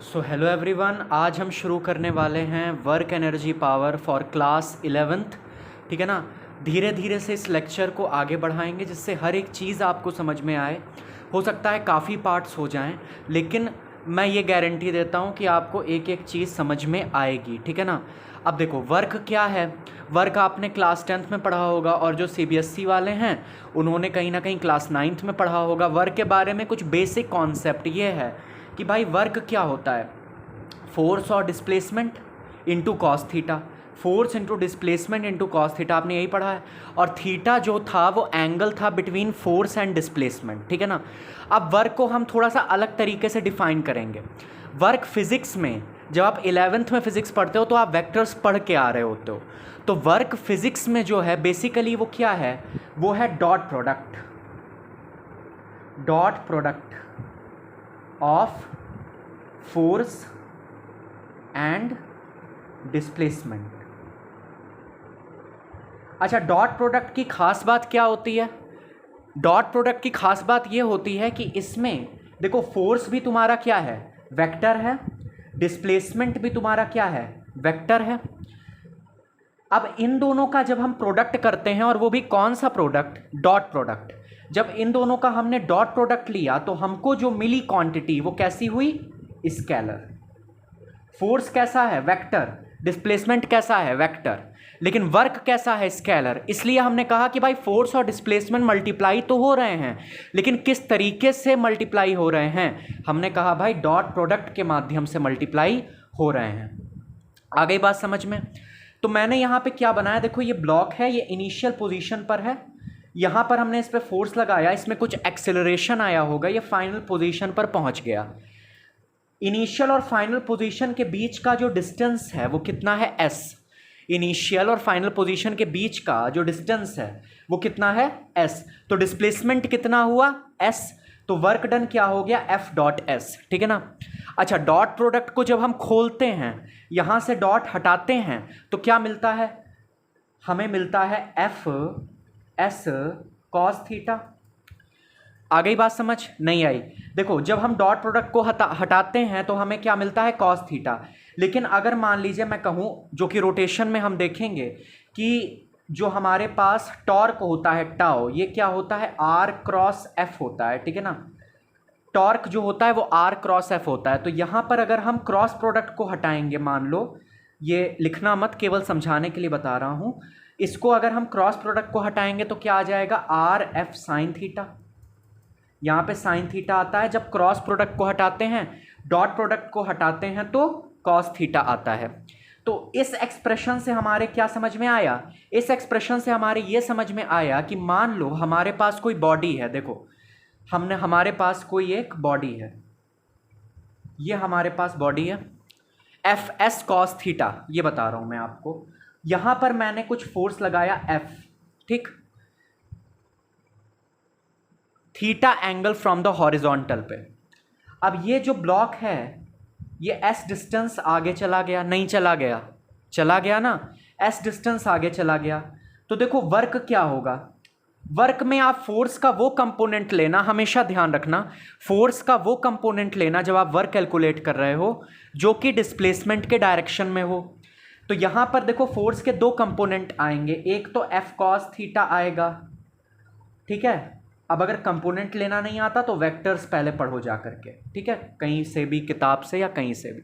So hello everyone, आज हम शुरू करने वाले हैं work energy power for class 11th। ठीक है ना। धीरे धीरे से इस लेक्चर को आगे बढ़ाएंगे जिससे हर एक चीज़ आपको समझ में आए। हो सकता है काफ़ी पार्ट्स हो जाएं, लेकिन मैं ये गारंटी देता हूँ कि आपको एक एक चीज़ समझ में आएगी। ठीक है ना। अब देखो, वर्क क्या है। वर्क आपने क्लास 10th में पढ़ा होगा, और जो CBSE वाले हैं उन्होंने कहीं ना कहीं क्लास 9th में पढ़ा होगा। वर्क के बारे में कुछ बेसिक कॉन्सेप्ट ये है कि भाई वर्क क्या होता है। फोर्स और displacement into cos theta, force into displacement into cos theta, आपने यही पढ़ा है। और थीटा जो था वो एंगल था बिटवीन फोर्स एंड डिस्प्लेसमेंट। ठीक है ना। अब वर्क को हम थोड़ा सा अलग तरीके से डिफाइन करेंगे। वर्क फिजिक्स में जब आप 11th में फिजिक्स पढ़ते हो तो आप वेक्टर्स पढ़ के आ रहे होते हो। तो वर्क फिजिक्स में जो है बेसिकली वो क्या है, वो है dot product of force and displacement. अच्छा, डॉट प्रोडक्ट की खास बात क्या होती है। डॉट प्रोडक्ट की खास बात ये होती है कि इसमें देखो, फोर्स भी तुम्हारा क्या है, वेक्टर है। डिस्प्लेसमेंट भी तुम्हारा क्या है, वेक्टर है। अब इन दोनों का जब हम प्रोडक्ट करते हैं, और वो भी कौन सा प्रोडक्ट, डॉट प्रोडक्ट, जब इन दोनों का हमने डॉट प्रोडक्ट लिया तो हमको जो मिली क्वांटिटी वो कैसी हुई, स्केलर। फोर्स कैसा है, वेक्टर। डिस्प्लेसमेंट कैसा है, वेक्टर। लेकिन वर्क कैसा है, स्केलर। इसलिए हमने कहा कि भाई फोर्स और डिस्प्लेसमेंट मल्टीप्लाई तो हो रहे हैं, लेकिन किस तरीके से मल्टीप्लाई हो रहे हैं, हमने कहा भाई डॉट प्रोडक्ट के माध्यम से मल्टीप्लाई हो रहे हैं। आ गई बात समझ में। तो मैंने यहाँ पे क्या बनाया, देखो ये ब्लॉक है, ये इनिशियल पोजीशन पर है। यहाँ पर हमने इस पर फोर्स लगाया, इसमें कुछ एक्सेलरेशन आया होगा, ये फाइनल पोजीशन पर पहुँच गया। इनिशियल और फाइनल पोजीशन के बीच का जो डिस्टेंस है वो कितना है, s। इनिशियल और फाइनल पोजीशन के बीच का जो डिस्टेंस है वो कितना है, s। तो डिस्प्लेसमेंट कितना हुआ, s। तो वर्क डन क्या हो गया, F डॉट S। ठीक है ना। अच्छा, डॉट प्रोडक्ट को जब हम खोलते हैं, यहां से डॉट हटाते हैं तो क्या मिलता है, हमें मिलता है F S कॉस थीटा। आ गई बात समझ, नहीं आई। देखो, जब हम डॉट प्रोडक्ट को हटाते हैं तो हमें क्या मिलता है, कॉस थीटा। लेकिन अगर मान लीजिए मैं कहूँ, जो कि रोटेशन में हम देखेंगे कि जो हमारे पास टॉर्क होता है टाउ, ये क्या होता है, R क्रॉस F होता है। ठीक है ना। टॉर्क जो होता है वो R क्रॉस F होता है। तो यहाँ पर अगर हम क्रॉस प्रोडक्ट को हटाएंगे, मान लो, ये लिखना मत, केवल समझाने के लिए बता रहा हूँ। इसको अगर हम क्रॉस प्रोडक्ट को हटाएंगे तो क्या आ जाएगा, R F साइन थीटा। यहाँ पे साइन थीटा आता है। जब क्रॉस प्रोडक्ट को हटाते हैं, डॉट प्रोडक्ट को हटाते हैं तो कॉस थीटा आता है। तो इस एक्सप्रेशन से हमारे क्या समझ में आया, इस एक्सप्रेशन से हमारे ये समझ में आया कि मान लो हमारे पास कोई बॉडी है। देखो, हमारे पास कोई एक बॉडी है, ये हमारे पास बॉडी है, एफ एस कॉस थीटा, ये बता रहा हूं मैं आपको। यहां पर मैंने कुछ फोर्स लगाया F। ठीक, theta angle from the horizontal पे। अब ये जो ब्लॉक है, ये S डिस्टेंस आगे चला गया, नहीं चला गया, चला गया ना, S डिस्टेंस आगे चला गया। तो देखो वर्क क्या होगा, वर्क में आप फोर्स का वो कंपोनेंट लेना, हमेशा ध्यान रखना, फोर्स का वो कंपोनेंट लेना जब आप वर्क कैलकुलेट कर रहे हो जो कि डिस्प्लेसमेंट के डायरेक्शन में हो। तो यहां पर देखो, फोर्स के दो कंपोनेंट आएंगे, एक तो F कॉस थीटा आएगा। ठीक है। अब अगर कंपोनेंट लेना नहीं आता तो वेक्टर्स पहले पढ़ो जा करके, ठीक है, कहीं से भी, किताब से या कहीं से भी।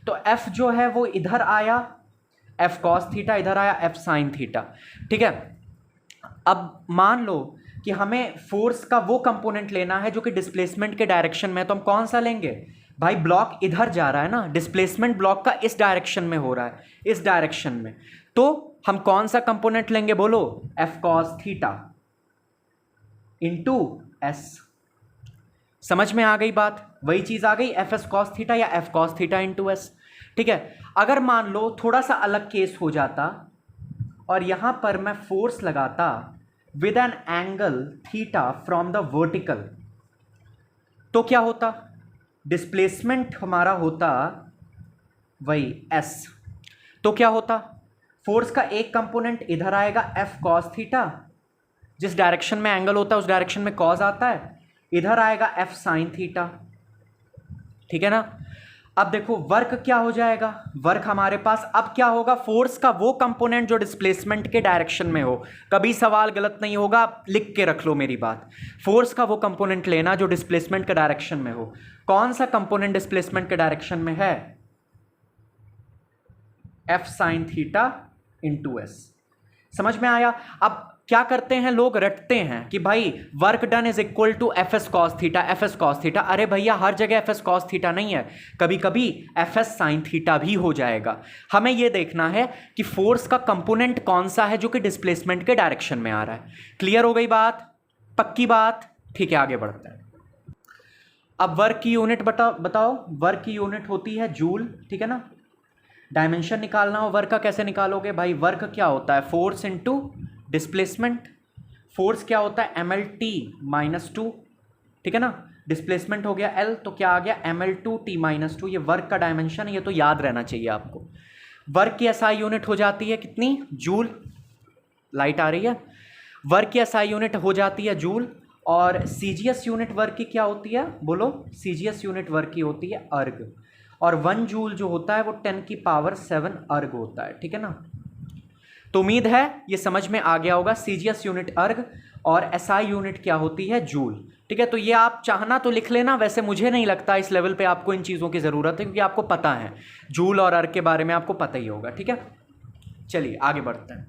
तो F जो है वो इधर आया, F कॉस थीटा, इधर आया F साइन थीटा। ठीक है। अब मान लो कि हमें फोर्स का वो कंपोनेंट लेना है जो कि डिस्प्लेसमेंट के डायरेक्शन में है, तो हम कौन सा लेंगे, भाई ब्लॉक इधर जा रहा है ना, डिस्प्लेसमेंट ब्लॉक का इस डायरेक्शन में हो रहा है, इस डायरेक्शन में। तो हम कौन सा कंपोनेंट लेंगे, बोलो, F cos theta into S। समझ में आ गई बात, वही चीज आ गई, F S कॉस थीटा या F cos theta into S। ठीक है। अगर मान लो थोड़ा सा अलग केस हो जाता और यहां पर मैं फोर्स लगाता with an angle theta from the vertical, तो क्या होता, डिस्प्लेसमेंट हमारा होता वही S। तो क्या होता, फोर्स का एक कंपोनेंट इधर आएगा F कॉस थीटा, जिस डायरेक्शन में एंगल होता है उस डायरेक्शन में कॉस आता है, इधर आएगा F साइन थीटा। ठीक है ना। अब देखो वर्क क्या हो जाएगा, वर्क हमारे पास अब क्या होगा, फोर्स का वो कंपोनेंट जो डिस्प्लेसमेंट के डायरेक्शन में हो। कभी सवाल गलत नहीं होगा, लिख के रख लो मेरी बात। फोर्स का वो कंपोनेंट लेना जो डिस्प्लेसमेंट के डायरेक्शन में हो। कौन सा कंपोनेंट डिस्प्लेसमेंट के डायरेक्शन में है? F sine theta into S. समझ में आया? अब क्या करते हैं लोग, रटते हैं कि भाई work done is equal to F S cos theta, F S cos theta. अरे भैया हर जगह एफ एस कॉस थीटा नहीं है, कभी कभी एफ एस साइन थीटा भी हो जाएगा। हमें यह देखना है कि फोर्स का कंपोनेंट कौन सा है जो कि डिस्प्लेसमेंट के डायरेक्शन में आ रहा है। क्लियर हो गई बात? पक्की बात? ठीक है, आगे बढ़ते हैं। अब वर्क की यूनिट बताओ। वर्क की यूनिट होती है जूल, ठीक है ना। डायमेंशन निकालना हो वर्क का, कैसे निकालोगे भाई? वर्क क्या होता है? Force into displacement. फोर्स क्या होता है? M L T minus two, ठीक है ना। डिस्प्लेसमेंट हो गया एल, तो क्या आ गया? M L two T minus two. ये वर्क का डायमेंशन है, ये तो याद रहना चाहिए आपको। वर्क की एसआई यूनिट हो जाती है कितनी? जूल। लाइट आ रही है? वर्क की एसआई यूनिट हो जाती है जूल। और सीजीएस यूनिट वर्क की क्या होती है? बोलो। सीजीएस यूनिट वर्क की होती है अर्ग। और 1 जूल जो होता है वो 10 की पावर 7 अर्ग होता है, ठीक है ना। तो उम्मीद है ये समझ में आ गया होगा। सीजीएस यूनिट अर्ग और एसआई यूनिट क्या होती है? जूल, ठीक है। तो ये आप चाहना तो लिख लेना, वैसे मुझे नहीं लगता इस लेवल पे आपको इन चीज़ों की ज़रूरत है, क्योंकि आपको पता है जूल और अर्ग के बारे में आपको पता ही होगा, ठीक है। चलिए आगे बढ़ते हैं।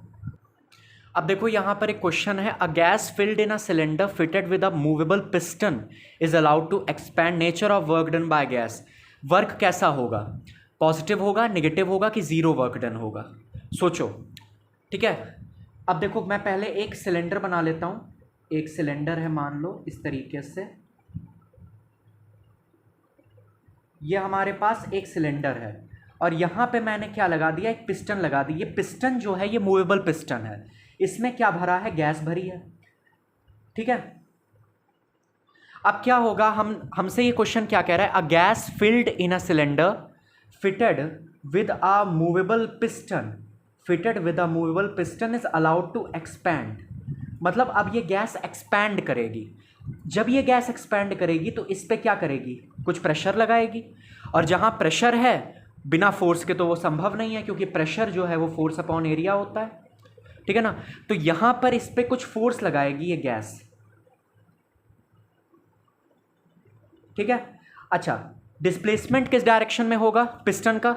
अब देखो यहाँ पर एक क्वेश्चन है, a gas filled in a cylinder fitted with a movable piston is allowed to expand. Nature of work done by gas. Work कैसा होगा? पॉजिटिव होगा, नेगेटिव होगा कि जीरो वर्क डन होगा? सोचो, ठीक है। अब देखो मैं पहले एक सिलेंडर बना लेता हूँ। एक सिलेंडर है, मान लो इस तरीके से। ये हमारे पास एक सिलेंडर है और यहाँ पे मैंने क्या लगा दिया? एक पिस्टन लगा दी। ये पिस्टन जो है ये मूवेबल पिस्टन है। इसमें क्या भरा है? गैस भरी है, ठीक है। अब क्या होगा, हमसे ये क्वेश्चन क्या कह रहा है? A gas filled in a cylinder fitted with a movable piston, fitted with a movable piston is allowed to expand. मतलब अब ये गैस एक्सपैंड करेगी। जब ये गैस एक्सपैंड करेगी तो इस पे क्या करेगी? कुछ प्रेशर लगाएगी। और जहाँ प्रेशर है बिना फोर्स के तो वो संभव नहीं है, क्योंकि प्रेशर जो है वो फोर्स अपॉन एरिया होता है, ठीक है ना। तो यहाँ पर इस पे कुछ फोर्स लगाएगी ये गैस, ठीक है। अच्छा, डिस्प्लेसमेंट किस डायरेक्शन में होगा पिस्टन का?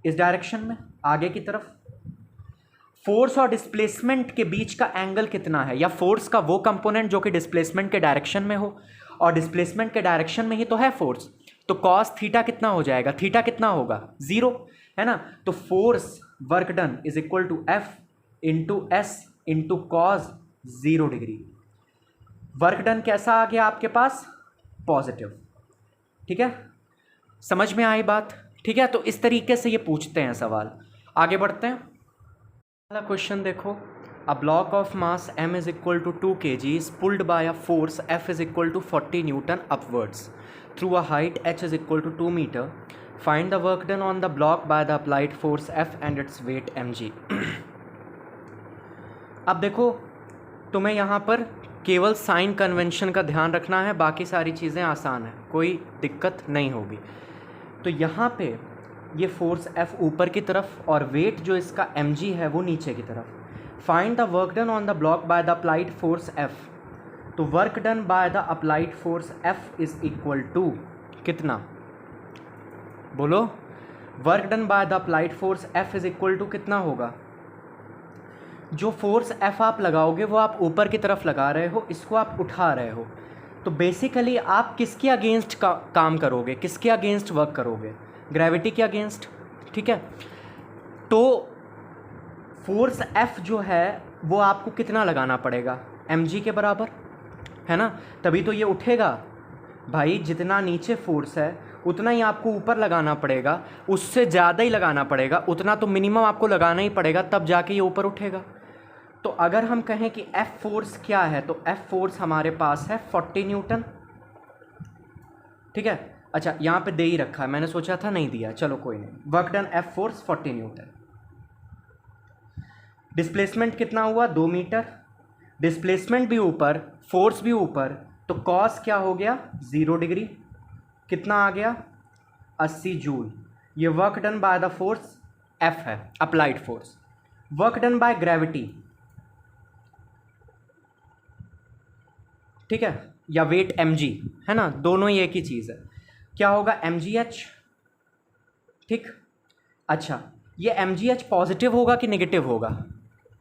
इस डायरेक्शन में, आगे की तरफ। फोर्स और डिस्प्लेसमेंट के बीच का एंगल कितना है? या फोर्स का वो कंपोनेंट जो कि डिस्प्लेसमेंट के डायरेक्शन में हो, और डिस्प्लेसमेंट के डायरेक्शन में ही तो है फोर्स। तो कॉस थीटा कितना हो जाएगा? थीटा कितना होगा? जीरो, है ना। तो force work done is equal to F into S into cos 0 degree. Work done कैसा आ गया आपके पास? पॉजिटिव, ठीक है। समझ में आई बात? ठीक है, तो इस तरीके से ये पूछते हैं सवाल। आगे बढ़ते हैं। पहला क्वेश्चन देखो, a block of mass m is equal to 2 kg is pulled by a force F is equal to 40 newton upwards through a height h is equal to 2 metre. Find the work done on the block by the applied force F and its weight mg। अब देखो तुम्हें यहाँ पर केवल sign convention का ध्यान रखना है, बाकी सारी चीज़ें आसान है, कोई दिक्कत नहीं होगी। तो यहाँ पे ये फोर्स F ऊपर की तरफ और वेट जो इसका mg है वो नीचे की तरफ। Find the work done on the block by the applied force F। तो work done by the applied force F is equal to कितना? बोलो। Work done by the applied force F is equal to कितना होगा? जो force F आप लगाओगे वो आप ऊपर की तरफ लगा रहे हो, इसको आप उठा रहे हो। तो बेसिकली आप किसके अगेंस्ट काम करोगे? किसके अगेंस्ट वर्क करोगे? ग्रेविटी के अगेंस्ट, ठीक है। तो फोर्स F जो है वो आपको कितना लगाना पड़ेगा? mg के बराबर, है ना। तभी तो ये उठेगा भाई। जितना नीचे फोर्स है उतना ही आपको ऊपर लगाना पड़ेगा, उससे ज़्यादा ही लगाना पड़ेगा, उतना तो मिनिमम आपको लगाना ही पड़ेगा, तब जाके ये ऊपर उठेगा। तो अगर हम कहें कि F फोर्स क्या है, तो F फोर्स हमारे पास है 40 न्यूटन, ठीक है। अच्छा, यहाँ पे दे ही रखा है, मैंने सोचा था नहीं दिया, चलो कोई नहीं। Work done F force 40 Newton. Displacement कितना हुआ? 2 मीटर। डिस्प्लेसमेंट भी ऊपर, फोर्स भी ऊपर, तो कॉस क्या हो गया? 0 डिग्री। कितना आ गया? 80 जूल। ये work done by the force F है, applied force. Work done by gravity, ठीक है, या वेट mg, है ना, दोनों ही एक ही चीज़ है। क्या होगा, mgh, ठीक। अच्छा, ये mgh पॉजिटिव होगा कि नेगेटिव होगा?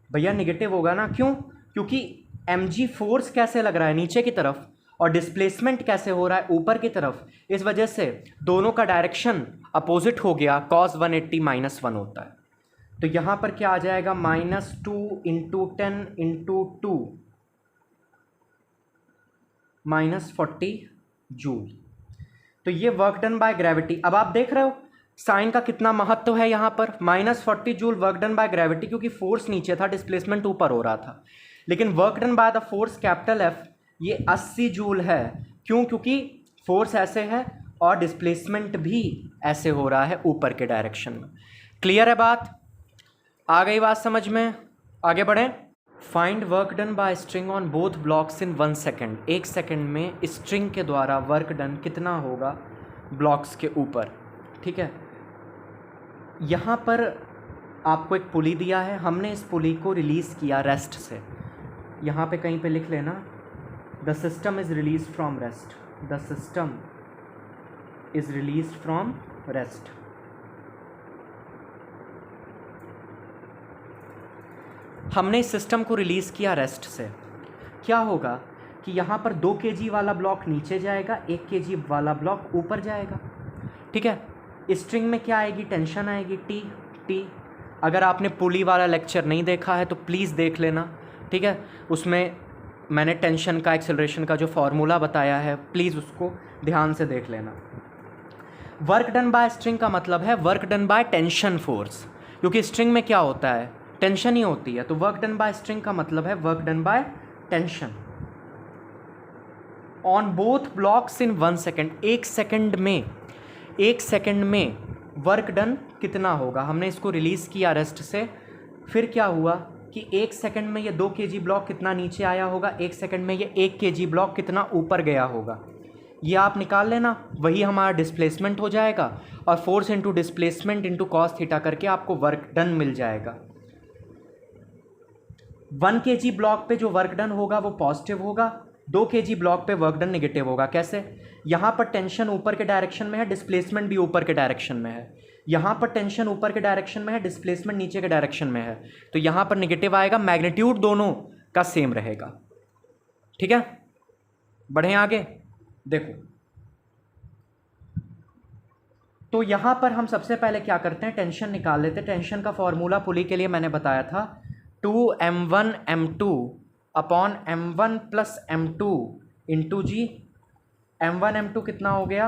भैया नेगेटिव होगा ना, क्यों? क्योंकि mg फोर्स कैसे लग रहा है, नीचे की तरफ, और डिस्प्लेसमेंट कैसे हो रहा है, ऊपर की तरफ। इस वजह से दोनों का डायरेक्शन अपोजिट हो गया, cos 180 -1 होता है। तो यहाँ पर क्या आ जाएगा, -2 × 10 × 2 -40 जूल। तो ये वर्क डन बाय ग्रेविटी। अब आप देख रहे हो साइन का कितना महत्व है यहाँ पर, -40 joule work done by gravity, क्योंकि फोर्स नीचे था, डिस्प्लेसमेंट ऊपर हो रहा था। लेकिन work done by the force capital F ये 80 जूल है। क्यों? क्योंकि फोर्स ऐसे है और डिस्प्लेसमेंट भी ऐसे हो रहा है, ऊपर के डायरेक्शन में। क्लियर है बात? आ गई बात समझ में? आगे बढ़ें। Find work done bye string on both blocks in 1 second. 1 second में स्ट्रिंग के द्वारा वर्क डन कितना होगा ब्लॉक्स के ऊपर, ठीक है। यहाँ पर आपको एक पुली दिया है, हमने इस पुली को रिलीज़ किया रेस्ट से। यहाँ पे कहीं पे लिख लेना, the system is release from rest, the system is release from rest. हमने इस सिस्टम को रिलीज़ किया रेस्ट से। क्या होगा कि यहाँ पर 2 kg वाला ब्लॉक नीचे जाएगा, 1 kg वाला ब्लॉक ऊपर जाएगा, ठीक है। स्ट्रिंग में क्या आएगी, टेंशन आएगी, टी। अगर आपने पुली वाला लेक्चर नहीं देखा है तो प्लीज़ देख लेना, ठीक है। उसमें मैंने टेंशन का, एक्सेलरेशन का जो फॉर्मूला बताया है, प्लीज़ उसको ध्यान से देख लेना। वर्क डन बाय स्ट्रिंग का मतलब है work done by tension force, क्योंकि स्ट्रिंग में क्या होता है, टेंशन ही होती है। तो वर्क डन बाय स्ट्रिंग का मतलब है work done by tension on both blocks in 1 second. 1 second में वर्क डन कितना होगा? हमने इसको रिलीज़ किया रेस्ट से, फिर क्या हुआ कि 1 सेकेंड में ये 2 kg ब्लॉक कितना नीचे आया होगा, 1 सेकेंड में ये 1 kg ब्लॉक कितना ऊपर गया होगा। ये आप निकाल लेना, वही हमारा डिस्प्लेसमेंट हो जाएगा, और force into displacement into cos theta करके आपको वर्क डन मिल जाएगा। 1 kg ब्लॉक पे जो वर्क डन होगा वो पॉजिटिव होगा, 2 kg ब्लॉक पे वर्क डन नेगेटिव होगा। कैसे? यहाँ पर टेंशन ऊपर के डायरेक्शन में है, डिस्प्लेसमेंट भी ऊपर के डायरेक्शन में है। यहाँ पर टेंशन ऊपर के डायरेक्शन में है, डिस्प्लेसमेंट नीचे के डायरेक्शन में है, तो यहाँ पर नेगेटिव आएगा, मैग्नीट्यूड दोनों का सेम रहेगा, ठीक है। बढ़ें आगे, देखो। तो यहाँ पर हम सबसे पहले क्या करते हैं, टेंशन निकाल लेते हैं। टेंशन का फॉर्मूला पुली के लिए मैंने बताया था, 2m1 m2 upon m1 plus m2 into जी। m1 m2 कितना हो गया,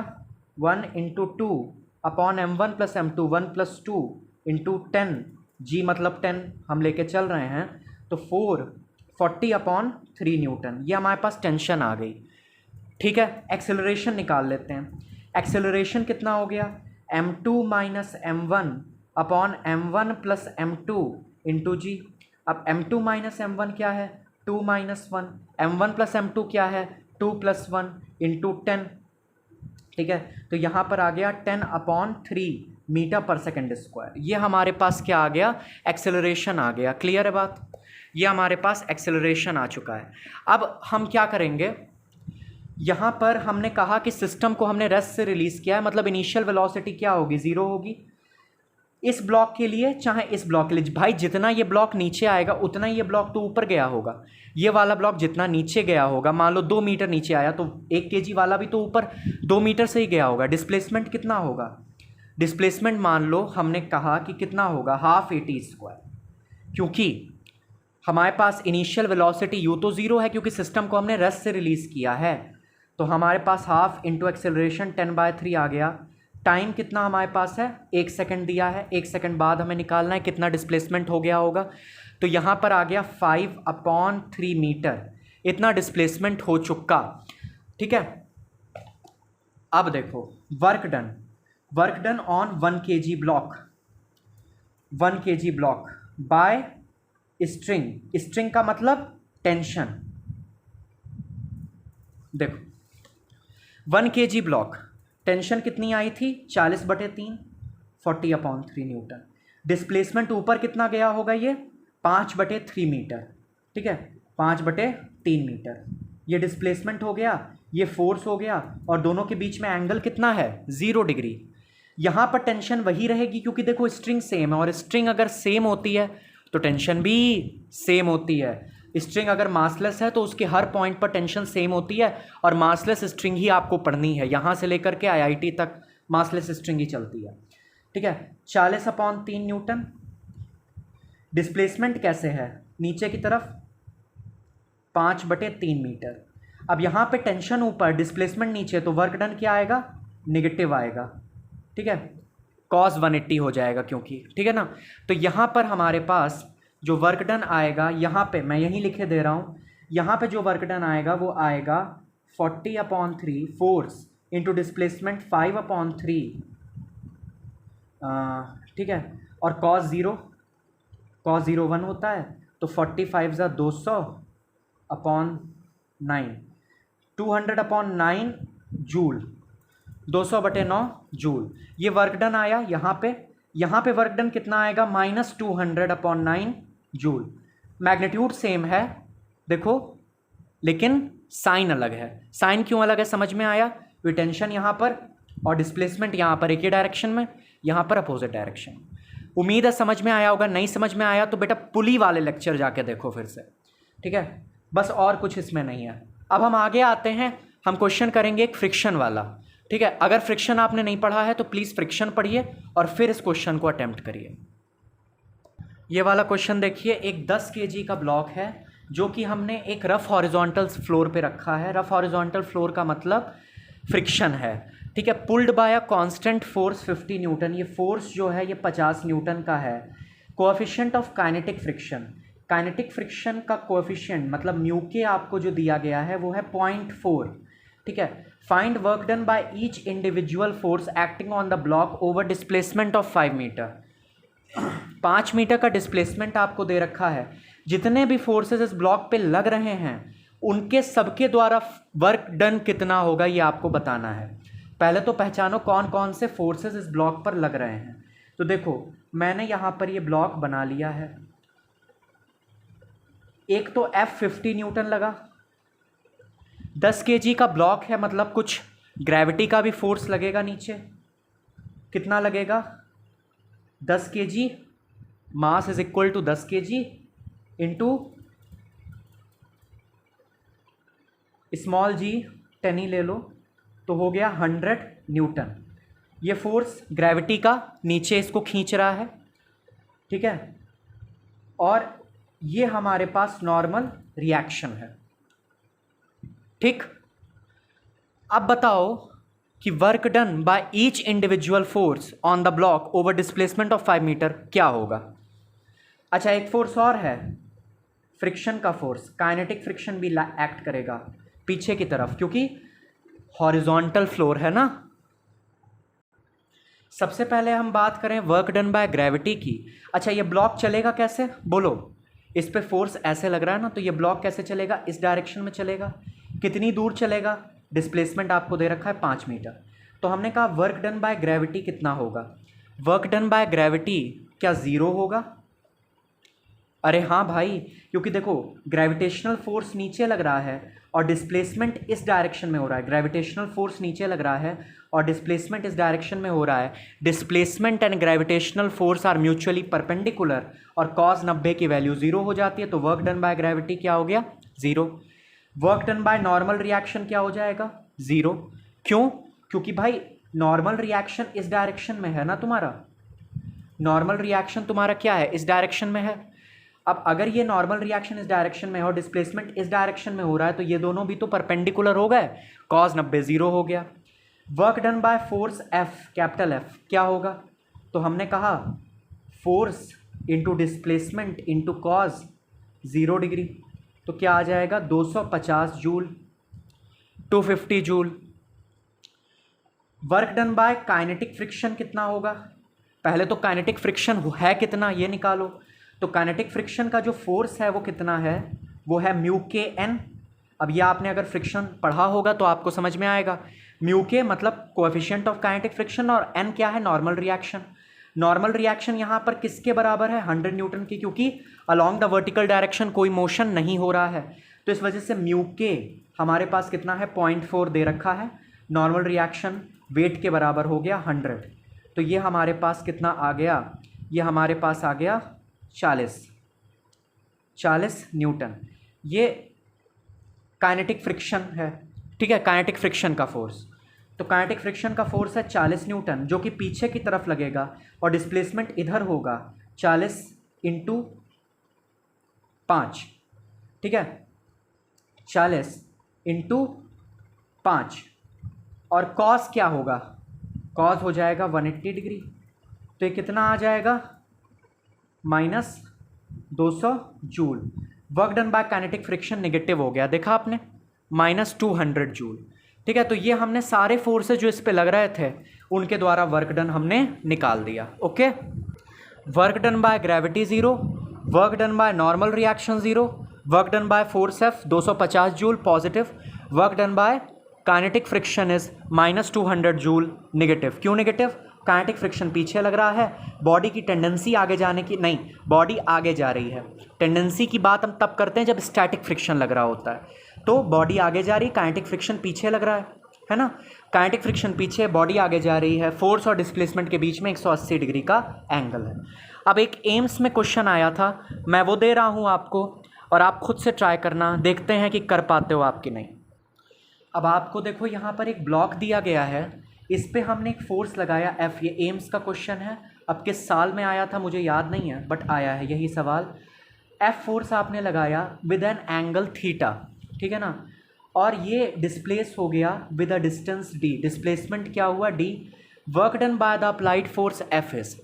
1 × 2 upon m1 plus m2, 1 + 2 into 10, जी मतलब 10 हम लेके चल रहे हैं, तो 440/3 न्यूटन। ये हमारे पास टेंशन आ गई, ठीक है। एक्सेलरेशन निकाल लेते हैं। एक्सेलरेशन कितना हो गया, m2 - m1 upon m1 plus m2 into जी। अब m2 - m1 क्या है, 2 - 1, m1 प्लस m2 क्या है, 2 + 1 इंटू 10, ठीक है। तो यहाँ पर आ गया 10/3 मीटर/सेकंड²। ये हमारे पास क्या आ गया, एक्सेलरेशन आ गया। क्लियर है बात? ये हमारे पास एक्सेलरेशन आ चुका है। अब हम क्या करेंगे, यहाँ पर हमने कहा कि सिस्टम को हमने रेस्ट से रिलीज़ किया है, मतलब इनिशियल वेलोसिटी क्या होगी, 0 होगी। इस ब्लॉक के लिए चाहे इस ब्लॉक के लिए, भाई जितना ये ब्लॉक नीचे आएगा उतना ये ब्लॉक तो ऊपर गया होगा। ये वाला ब्लॉक जितना नीचे गया होगा, मान लो 2 मीटर नीचे आया, तो 1 kg वाला भी तो ऊपर 2 मीटर से ही गया होगा। डिस्प्लेसमेंट कितना होगा, डिस्प्लेसमेंट मान लो हमने कहा कि कितना होगा, ½ AT², क्योंकि हमारे पास इनिशियल वेलोसिटी यू तो 0 है, क्योंकि सिस्टम को हमने रेस्ट से रिलीज़ किया है, तो हमारे पास ½ इंटू एक्सेलरेशन 10/3 आ गया। टाइम कितना हमारे पास है, 1 सेकेंड दिया है, 1 सेकेंड बाद हमें निकालना है कितना डिस्प्लेसमेंट हो गया होगा। तो यहाँ पर आ गया 5/3 मीटर, इतना डिस्प्लेसमेंट हो चुका, ठीक है। अब देखो work done on 1 kg block, 1 kg block bye string का मतलब टेंशन। देखो 1 kg ब्लॉक टेंशन कितनी आई थी 40/3, 40/3 न्यूटन। डिस्प्लेसमेंट ऊपर कितना गया होगा ये 5/3 मीटर, ठीक है, 5/3 मीटर। ये डिस्प्लेसमेंट हो गया, ये फोर्स हो गया, और दोनों के बीच में एंगल कितना है 0 डिग्री। यहाँ पर टेंशन वही रहेगी क्योंकि देखो स्ट्रिंग सेम है, और स्ट्रिंग अगर सेम होती है तो टेंशन भी सेम होती है। स्ट्रिंग अगर मासलेस है तो उसके हर पॉइंट पर टेंशन सेम होती है, और मासलेस स्ट्रिंग ही आपको पढ़नी है, यहाँ से लेकर के IIT तक मासलेस स्ट्रिंग ही चलती है, ठीक है। 40/3 न्यूटन। डिस्प्लेसमेंट कैसे है नीचे की तरफ 5/3 मीटर। अब यहाँ पे टेंशन ऊपर, डिस्प्लेसमेंट नीचे, तो वर्क डन क्या आएगा नेगेटिव आएगा, ठीक है, cos 180 हो जाएगा क्योंकि, ठीक है ना। तो यहाँ पर हमारे पास जो वर्क डन आएगा, यहाँ पे मैं यहीं लिखे दे रहा हूँ, यहाँ पे जो वर्क डन आएगा वो आएगा 40/3 फोर्स इंटू डिस्प्लेसमेंट 5/3, ठीक है, और cos 0 1 होता है, तो 45 × 200/9, 200/9 जूल, 200/9 जूल। ये वर्क डन आया यहाँ पे वर्क डन कितना आएगा -200/9 जूल। मैग्नीट्यूड सेम है देखो, लेकिन साइन अलग है। साइन क्यों अलग है समझ में आया? टेंशन यहाँ पर और डिस्प्लेसमेंट यहाँ पर एक ही डायरेक्शन में, यहाँ पर अपोजिट डायरेक्शन। उम्मीद है समझ में आया होगा। नहीं समझ में आया तो बेटा पुली वाले लेक्चर जाके देखो फिर से, ठीक है। बस और कुछ इसमें नहीं है। अब हम आगे आते हैं, हम क्वेश्चन करेंगे एक फ्रिक्शन वाला, ठीक है। अगर फ्रिक्शन आपने नहीं पढ़ा है तो प्लीज़ फ्रिक्शन पढ़िए और फिर इस क्वेश्चन को अटेम्प्ट करिए। ये वाला क्वेश्चन देखिए, एक 10 kg का ब्लॉक है जो कि हमने एक रफ हॉरिजॉन्टल फ्लोर पे रखा है। रफ हॉरिजॉन्टल फ्लोर का मतलब फ्रिक्शन है, ठीक है। Pulled by a constant force 50 Newton. ये फोर्स जो है ये 50 न्यूटन का है। Coefficient of kinetic friction, kinetic friction का कोएफिशिएंट मतलब म्यू के आपको जो दिया गया है वो है 0.4, ठीक है। Find work done by each individual force acting on the block over displacement of 5 metre. 5 metre का डिस्प्लेसमेंट आपको दे रखा है। जितने भी फोर्सेस इस ब्लॉक पे लग रहे हैं उनके सबके द्वारा वर्क डन कितना होगा ये आपको बताना है। पहले तो पहचानो कौन कौन से फोर्सेस इस ब्लॉक पर लग रहे हैं। तो देखो मैंने यहाँ पर ये ब्लॉक बना लिया है। एक तो F50 न्यूटन लगा, 10 kg का ब्लॉक है मतलब कुछ ग्रेविटी का भी फोर्स लगेगा नीचे। कितना लगेगा 10 kg, mass is equal to 10 kg into small g 10 ही ले लो तो हो गया 100 न्यूटन। ये फोर्स ग्रेविटी का नीचे इसको खींच रहा है, ठीक है। और ये हमारे पास नॉर्मल रिएक्शन है, ठीक। अब बताओ कि work done by each individual force on the block over displacement of 5 metre क्या होगा। अच्छा एक फोर्स और है, फ्रिक्शन का फोर्स। काइनेटिक फ्रिक्शन भी एक्ट करेगा पीछे की तरफ क्योंकि हॉरिजॉन्टल फ्लोर है ना। सबसे पहले हम बात करें वर्क डन बाय ग्रेविटी की। अच्छा ये ब्लॉक चलेगा कैसे बोलो, इस पे फोर्स ऐसे लग रहा है ना, तो ये ब्लॉक कैसे चलेगा, इस डायरेक्शन में चलेगा। कितनी दूर चलेगा, डिस्प्लेसमेंट आपको दे रखा है 5 मीटर। तो हमने कहा वर्क डन बाय ग्रेविटी कितना होगा। वर्क डन बाय ग्रेविटी क्या 0 होगा? अरे हाँ भाई, क्योंकि देखो ग्रेविटेशनल फोर्स नीचे लग रहा है और डिस्प्लेसमेंट इस डायरेक्शन में हो रहा है। ग्रेविटेशनल फोर्स नीचे लग रहा है और डिस्प्लेसमेंट इस डायरेक्शन में हो रहा है। Displacement and gravitational force are mutually perpendicular और cos 90 की वैल्यू 0 हो जाती है। तो वर्क डन बाय ग्रेविटी क्या हो गया 0। Work done by normal reaction क्या हो जाएगा 0। क्यों? क्योंकि भाई नॉर्मल रिएक्शन इस डायरेक्शन में है ना तुम्हारा। नॉर्मल रिएक्शन तुम्हारा क्या है, इस डायरेक्शन में है। अब अगर ये नॉर्मल रिएक्शन इस डायरेक्शन में है और डिस्प्लेसमेंट इस डायरेक्शन में हो रहा है तो ये दोनों भी तो परपेंडिकुलर हो गए। cos 90 0 हो गया। Work done by force F, capital F क्या होगा, तो हमने कहा force into displacement into cos 0 degree, तो क्या आ जाएगा 250 joule, 250 joule. Work done bye kinetic friction कितना होगा, पहले तो काइनेटिक फ्रिक्शन है कितना ये निकालो। तो काइनेटिक फ्रिक्शन का जो फोर्स है वो कितना है, वो है म्यू के एन। अब ये आपने अगर फ्रिक्शन पढ़ा होगा तो आपको समझ में आएगा। म्यू के मतलब कोएफिशिएंट ऑफ काइनेटिक फ्रिक्शन, और एन क्या है, नॉर्मल रिएक्शन। नॉर्मल रिएक्शन यहाँ पर किसके बराबर है, 100 न्यूटन की, क्योंकि अलोंग द वर्टिकल डायरेक्शन कोई मोशन नहीं हो रहा है। तो इस वजह से म्यू के हमारे पास कितना है, 0.4 दे रखा है। नॉर्मल रिएक्शन वेट के बराबर हो गया 100, तो ये हमारे पास कितना आ गया, ये हमारे पास आ गया 40 न्यूटन। ये काइनेटिक फ्रिक्शन है, ठीक है, काइनेटिक फ्रिक्शन का फोर्स। तो काइनेटिक फ्रिक्शन का फोर्स है 40 न्यूटन, जो कि पीछे की तरफ लगेगा, और डिस्प्लेसमेंट इधर होगा 40 × 5, ठीक है, 40 × 5। और कॉस क्या होगा, कॉस हो जाएगा 180 डिग्री। तो ये कितना आ जाएगा, -200 joule. Work done bye kinetic friction negative हो गया, देखा आपने, -200 जूल, ठीक है। तो ये हमने सारे फोर्सेस जो इस पे लग रहे थे उनके द्वारा वर्क डन हमने निकाल दिया। Okay, work done by gravity 0, work done by normal reaction 0, work done by force F 250 joule positive, work done bye kinetic friction is -200 joule negative. क्यों नेगेटिव, काइनेटिक फ्रिक्शन पीछे लग रहा है, बॉडी की tendency आगे जाने की नहीं, बॉडी आगे जा रही है। टेंडेंसी की बात हम तब करते हैं जब स्टैटिक फ्रिक्शन लग रहा होता है, तो बॉडी आगे जा रही, काइनेटिक फ्रिक्शन पीछे लग रहा है ना। काइनेटिक फ्रिक्शन पीछे, बॉडी आगे जा रही है, फोर्स और डिस्प्लेसमेंट के बीच में 180 डिग्री का एंगल है। अब एक एम्स में क्वेश्चन आया था, मैं वो दे रहा हूँ आपको, और आप खुद से ट्राई करना, देखते हैं कि कर पाते हो आप कि नहीं। अब आपको देखो यहाँ पर एक ब्लॉक दिया गया है, इस पे हमने एक फोर्स लगाया F, ये एम्स का क्वेश्चन है। अब किस साल में आया था मुझे याद नहीं है, बट आया है यही सवाल। F फोर्स आपने लगाया विद एन एंगल थीटा, ठीक है ना, और ये डिस्प्लेस हो गया with a distance d। Displacement क्या हुआ, d। Work done by the applied force F is,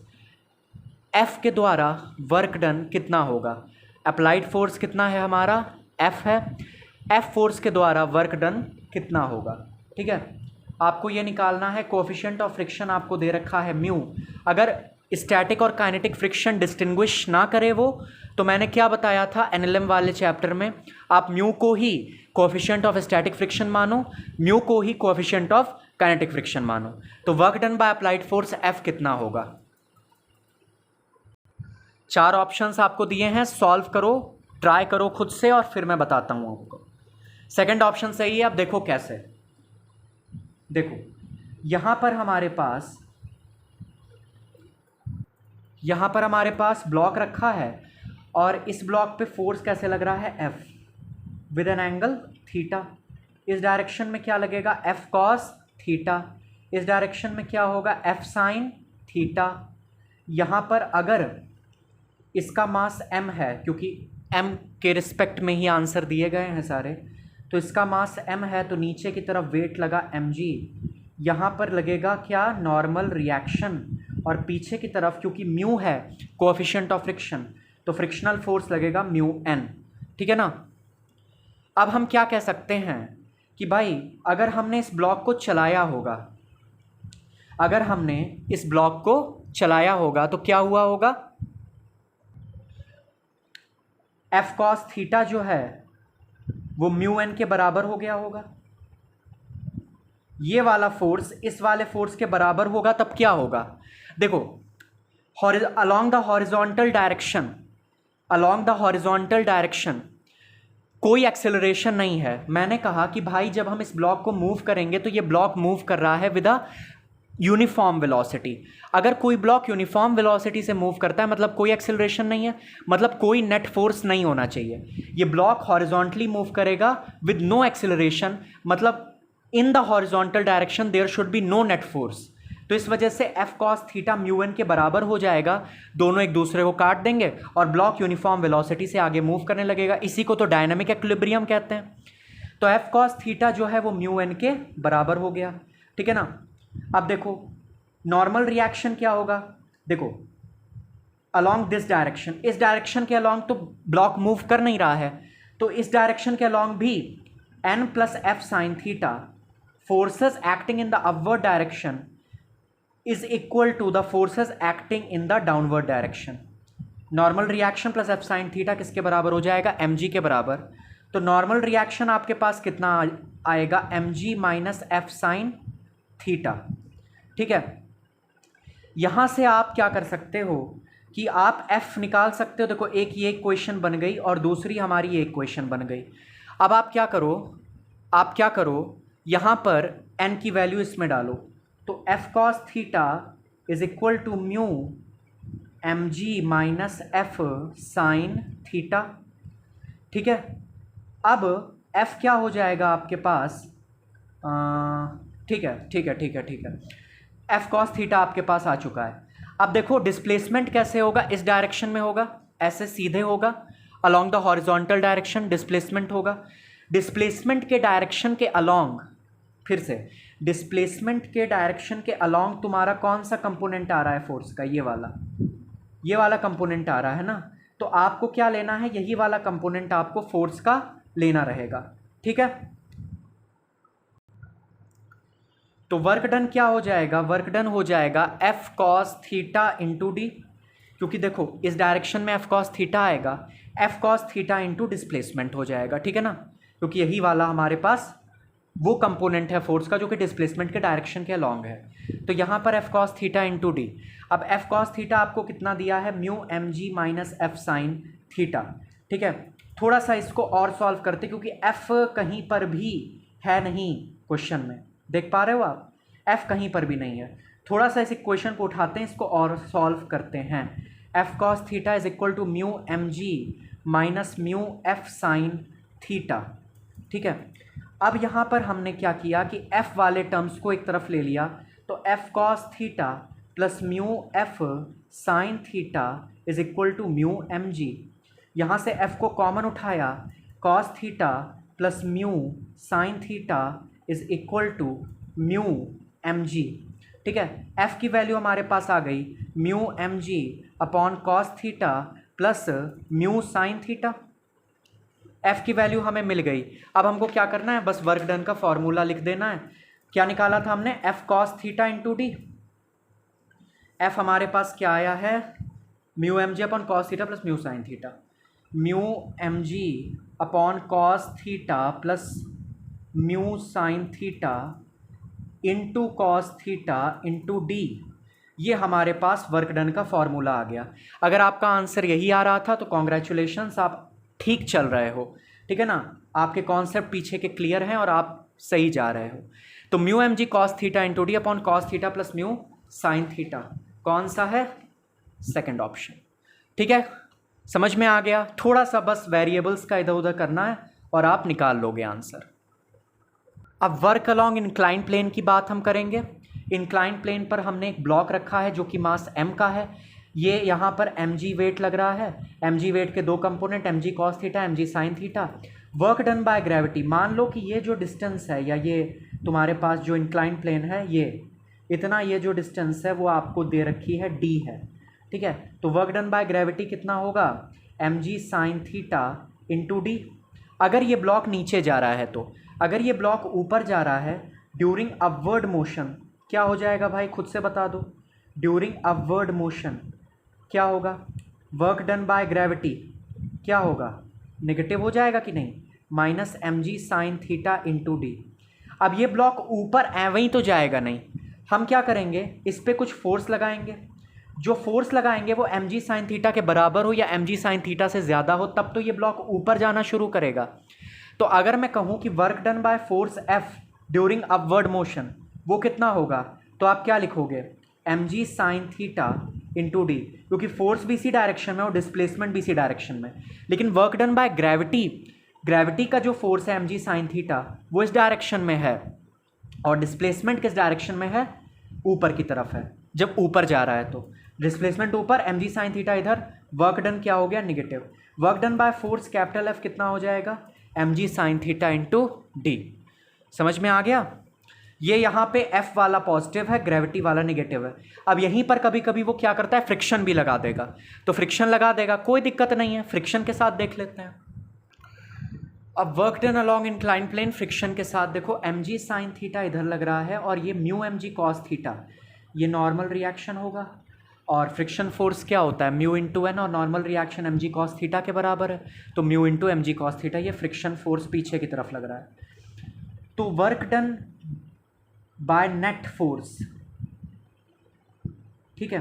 F के द्वारा वर्क डन कितना होगा, अप्लाइड फोर्स कितना है हमारा, F है, F फोर्स के द्वारा वर्क डन कितना होगा, ठीक है। आपको ये निकालना है, कोएफिशिएंट ऑफ फ्रिक्शन आपको दे रखा है म्यू। अगर स्टैटिक और काइनेटिक फ्रिक्शन डिस्टिंग्विश ना करे वो, तो मैंने क्या बताया था एनएलएम वाले चैप्टर में, आप म्यू को ही कोएफिशिएंट ऑफ स्टैटिक फ्रिक्शन मानो, म्यू को ही कोएफिशिएंट ऑफ काइनेटिक फ्रिक्शन मानो। तो work done by applied force F कितना होगा। 4 ऑप्शंस आपको दिए हैं, सॉल्व करो, ट्राई करो खुद से, और फिर मैं बताता हूँ आपको। सेकंड ऑप्शन सही है। अब देखो कैसे, देखो यहां पर हमारे पास ब्लॉक रखा है, और इस ब्लॉक पे फोर्स कैसे लग रहा है, F with an angle theta. इस डायरेक्शन में क्या लगेगा, F कॉस थीटा। इस डायरेक्शन में क्या होगा, F साइन थीटा। यहाँ पर अगर इसका मास m है, क्योंकि m के रिस्पेक्ट में ही आंसर दिए गए हैं सारे, तो इसका मास m है, तो नीचे की तरफ वेट लगा mg। यहाँ पर लगेगा क्या, नॉर्मल रिएक्शन, और पीछे की तरफ क्योंकि म्यू है कोएफिशिएंट ऑफ फ्रिक्शन, तो फ्रिक्शनल फोर्स लगेगा म्यू n, ठीक है ना। अब हम क्या कह सकते हैं कि भाई अगर हमने इस ब्लॉक को चलाया होगा, अगर हमने इस ब्लॉक को चलाया होगा तो क्या हुआ होगा, F कॉस थीटा जो है वो म्यू एन के बराबर हो गया होगा। ये वाला फोर्स इस वाले फोर्स के बराबर होगा, तब क्या होगा, देखो अलोंग द हॉरिजॉन्टल डायरेक्शन कोई एक्सेलरेशन नहीं है। मैंने कहा कि भाई जब हम इस ब्लॉक को मूव करेंगे तो ये ब्लॉक मूव कर रहा है विद अ यूनिफॉर्म वेलोसिटी। अगर कोई ब्लॉक यूनिफॉर्म वेलोसिटी से मूव करता है मतलब कोई एक्सेलरेशन नहीं है, मतलब कोई नेट फोर्स नहीं होना चाहिए। ये ब्लॉक हॉरिजॉन्टली मूव करेगा विद नो एक्सेलरेशन, मतलब in the horizontal direction there should be no net force. तो इस वजह से F cos theta mu N के बराबर हो जाएगा, दोनों एक दूसरे को काट देंगे और ब्लॉक यूनिफॉर्म वेलोसिटी से आगे मूव करने लगेगा। इसी को तो डायनामिक इक्विलिब्रियम कहते हैं। तो F cos थीटा जो है वो म्यू एन के बराबर हो गया, ठीक है ना। अब देखो नॉर्मल रिएक्शन क्या होगा, देखो अलॉन्ग दिस डायरेक्शन, इस डायरेक्शन के अलॉन्ग तो ब्लॉक मूव कर नहीं रहा है, तो इस डायरेक्शन के अलॉन्ग भी n plus F sine theta forces acting in the upward direction is equal to the forces acting in the downward direction। Normal reaction plus F sine theta किसके बराबर हो जाएगा, mg के बराबर। तो नॉर्मल रिएक्शन आपके पास कितना आएगा, mg minus F sine theta. ठीक है, यहाँ से आप क्या कर सकते हो कि आप f निकाल सकते हो। देखो एक ये इक्वेशन बन गई और दूसरी हमारी ये इक्वेशन बन गई। अब आप क्या करो यहाँ पर n की वैल्यू इसमें डालो, तो f cos theta is equal to mu mg minus f sine theta. ठीक है, अब f क्या हो जाएगा आपके पास, ठीक है, f cos थीटा आपके पास आ चुका है। अब देखो डिस्प्लेसमेंट कैसे होगा, इस डायरेक्शन में होगा, ऐसे सीधे होगा, along the horizontal direction displacement होगा। डिस्प्लेसमेंट के डायरेक्शन के अलोंग, फिर से डिस्प्लेसमेंट के डायरेक्शन के अलोंग तुम्हारा कौन सा कंपोनेंट आ रहा है फोर्स का, ये वाला कंपोनेंट आ रहा है ना। तो आपको क्या लेना है, यही वाला कंपोनेंट आपको फोर्स का लेना रहेगा। ठीक है, तो वर्क डन क्या हो जाएगा, वर्क डन हो जाएगा f cos theta into D, क्योंकि देखो इस डायरेक्शन में f cos थीटा आएगा, f cos theta into displacement हो जाएगा। ठीक है ना, क्योंकि यही वाला हमारे पास वो कंपोनेंट है फोर्स का जो कि डिस्प्लेसमेंट के डायरेक्शन के अलॉन्ग है। तो यहाँ पर f cos theta into D. अब f cos थीटा आपको कितना दिया है, mu mg minus f sine theta. ठीक है, थोड़ा सा इसको और सॉल्व करते, क्योंकि f कहीं पर भी है नहीं क्वेश्चन में, देख पा रहे हो आप, f कहीं पर भी नहीं है। थोड़ा सा इस इक्वेशन को उठाते हैं, इसको और सॉल्व करते हैं। f cos theta is equal to mu mg minus mu f sine theta. ठीक है, अब यहाँ पर हमने क्या किया कि f वाले टर्म्स को एक तरफ ले लिया, तो f cos theta plus mu f sine theta is equal to mu mg। यहाँ से f को कॉमन उठाया, cos theta plus mu sine theta is equal to mu mg। ठीक है, f की वैल्यू हमारे पास आ गई mu mg upon cos theta plus mu sine theta. f की वैल्यू हमें मिल गई। अब हमको क्या करना है, बस वर्क डन का फॉर्मूला लिख देना है। क्या निकाला था हमने, f cos theta into D. f हमारे पास क्या आया है, mu mg upon cos theta plus mu sine theta. Mu mg upon cos theta plus mu sine theta into cos theta into D, ये हमारे पास वर्क डन का formula आ गया। अगर आपका आंसर यही आ रहा था तो कॉन्ग्रेचुलेशंस, आप ठीक चल रहे हो। ठीक है ना, आपके कॉन्सेप्ट पीछे के क्लियर हैं और आप सही जा रहे हो। तो mu M G cos theta into D upon cos theta plus mu sine theta कौन सा है, सेकंड ऑप्शन। ठीक है, समझ में आ गया। थोड़ा सा बस वेरिएबल्स का इधर उधर करना है और आप निकाल लोगे आंसर। अब वर्क अलॉन्ग इंक्लाइन प्लेन की बात हम करेंगे। इंक्लाइन प्लेन पर हमने एक ब्लॉक रखा है जो कि मास m का है। ये यहाँ पर mg वेट लग रहा है। mg वेट के दो component mg cos theta mg sin theta. Work done by gravity, मान लो कि ये जो डिस्टेंस है या ये तुम्हारे पास जो इंक्लाइन प्लेन है, ये इतना, ये जो डिस्टेंस है वो आपको दे रखी है d है। ठीक है, तो वर्क डन बाय ग्रेविटी कितना होगा, mg sin theta into D. अगर ये ब्लॉक नीचे जा रहा है तो, अगर ये ब्लॉक ऊपर जा रहा है ड्यूरिंग अपवर्ड मोशन क्या हो जाएगा भाई, खुद से बता दो। ड्यूरिंग अपवर्ड मोशन क्या होगा, वर्क डन बाय ग्रेविटी क्या होगा, नेगेटिव हो जाएगा कि नहीं, minus mg sine theta into D. अब ये ब्लॉक ऊपर एवं ही तो जाएगा नहीं, हम क्या करेंगे, इस पर कुछ फोर्स लगाएंगे। जो फोर्स लगाएंगे वो mg साइन थीटा के बराबर हो या mg साइन थीटा से ज़्यादा हो, तब तो ये ब्लॉक ऊपर जाना शुरू करेगा। तो अगर मैं कहूँ कि work done by force F during upward motion वो कितना होगा, तो आप क्या लिखोगे, mg sine theta into D, क्योंकि फोर्स भी इसी डायरेक्शन में और डिस्प्लेसमेंट भी इसी डायरेक्शन में। लेकिन work done by gravity, gravity का जो फोर्स है mg साइन थीटा वो इस डायरेक्शन में है और डिस्प्लेसमेंट किस डायरेक्शन में है, ऊपर की तरफ है। जब ऊपर जा रहा है तो डिस्प्लेसमेंट ऊपर, mg साइन थीटा इधर, वर्क डन क्या हो गया, negative. Work done by force capital F कितना हो जाएगा, mg sine theta into D. समझ में आ गया। ये यहाँ पे F वाला पॉजिटिव है, ग्रेविटी वाला नेगेटिव है। अब यहीं पर कभी कभी वो क्या करता है, फ्रिक्शन भी लगा देगा। तो फ्रिक्शन लगा देगा, कोई दिक्कत नहीं है, फ्रिक्शन के साथ देख लेते हैं। अब work done along incline plane friction के साथ देखो, mg साइन थीटा इधर लग रहा है और ये म्यू mg कॉस थीटा, ये नॉर्मल रिएक्शन होगा। और फ्रिक्शन फोर्स क्या होता है, म्यू इंटू एन, और normal reaction mg cos theta के बराबर है, तो mu into mg cos theta, ये फ्रिक्शन फोर्स पीछे की तरफ लग रहा है। तो work done by net force. ठीक है,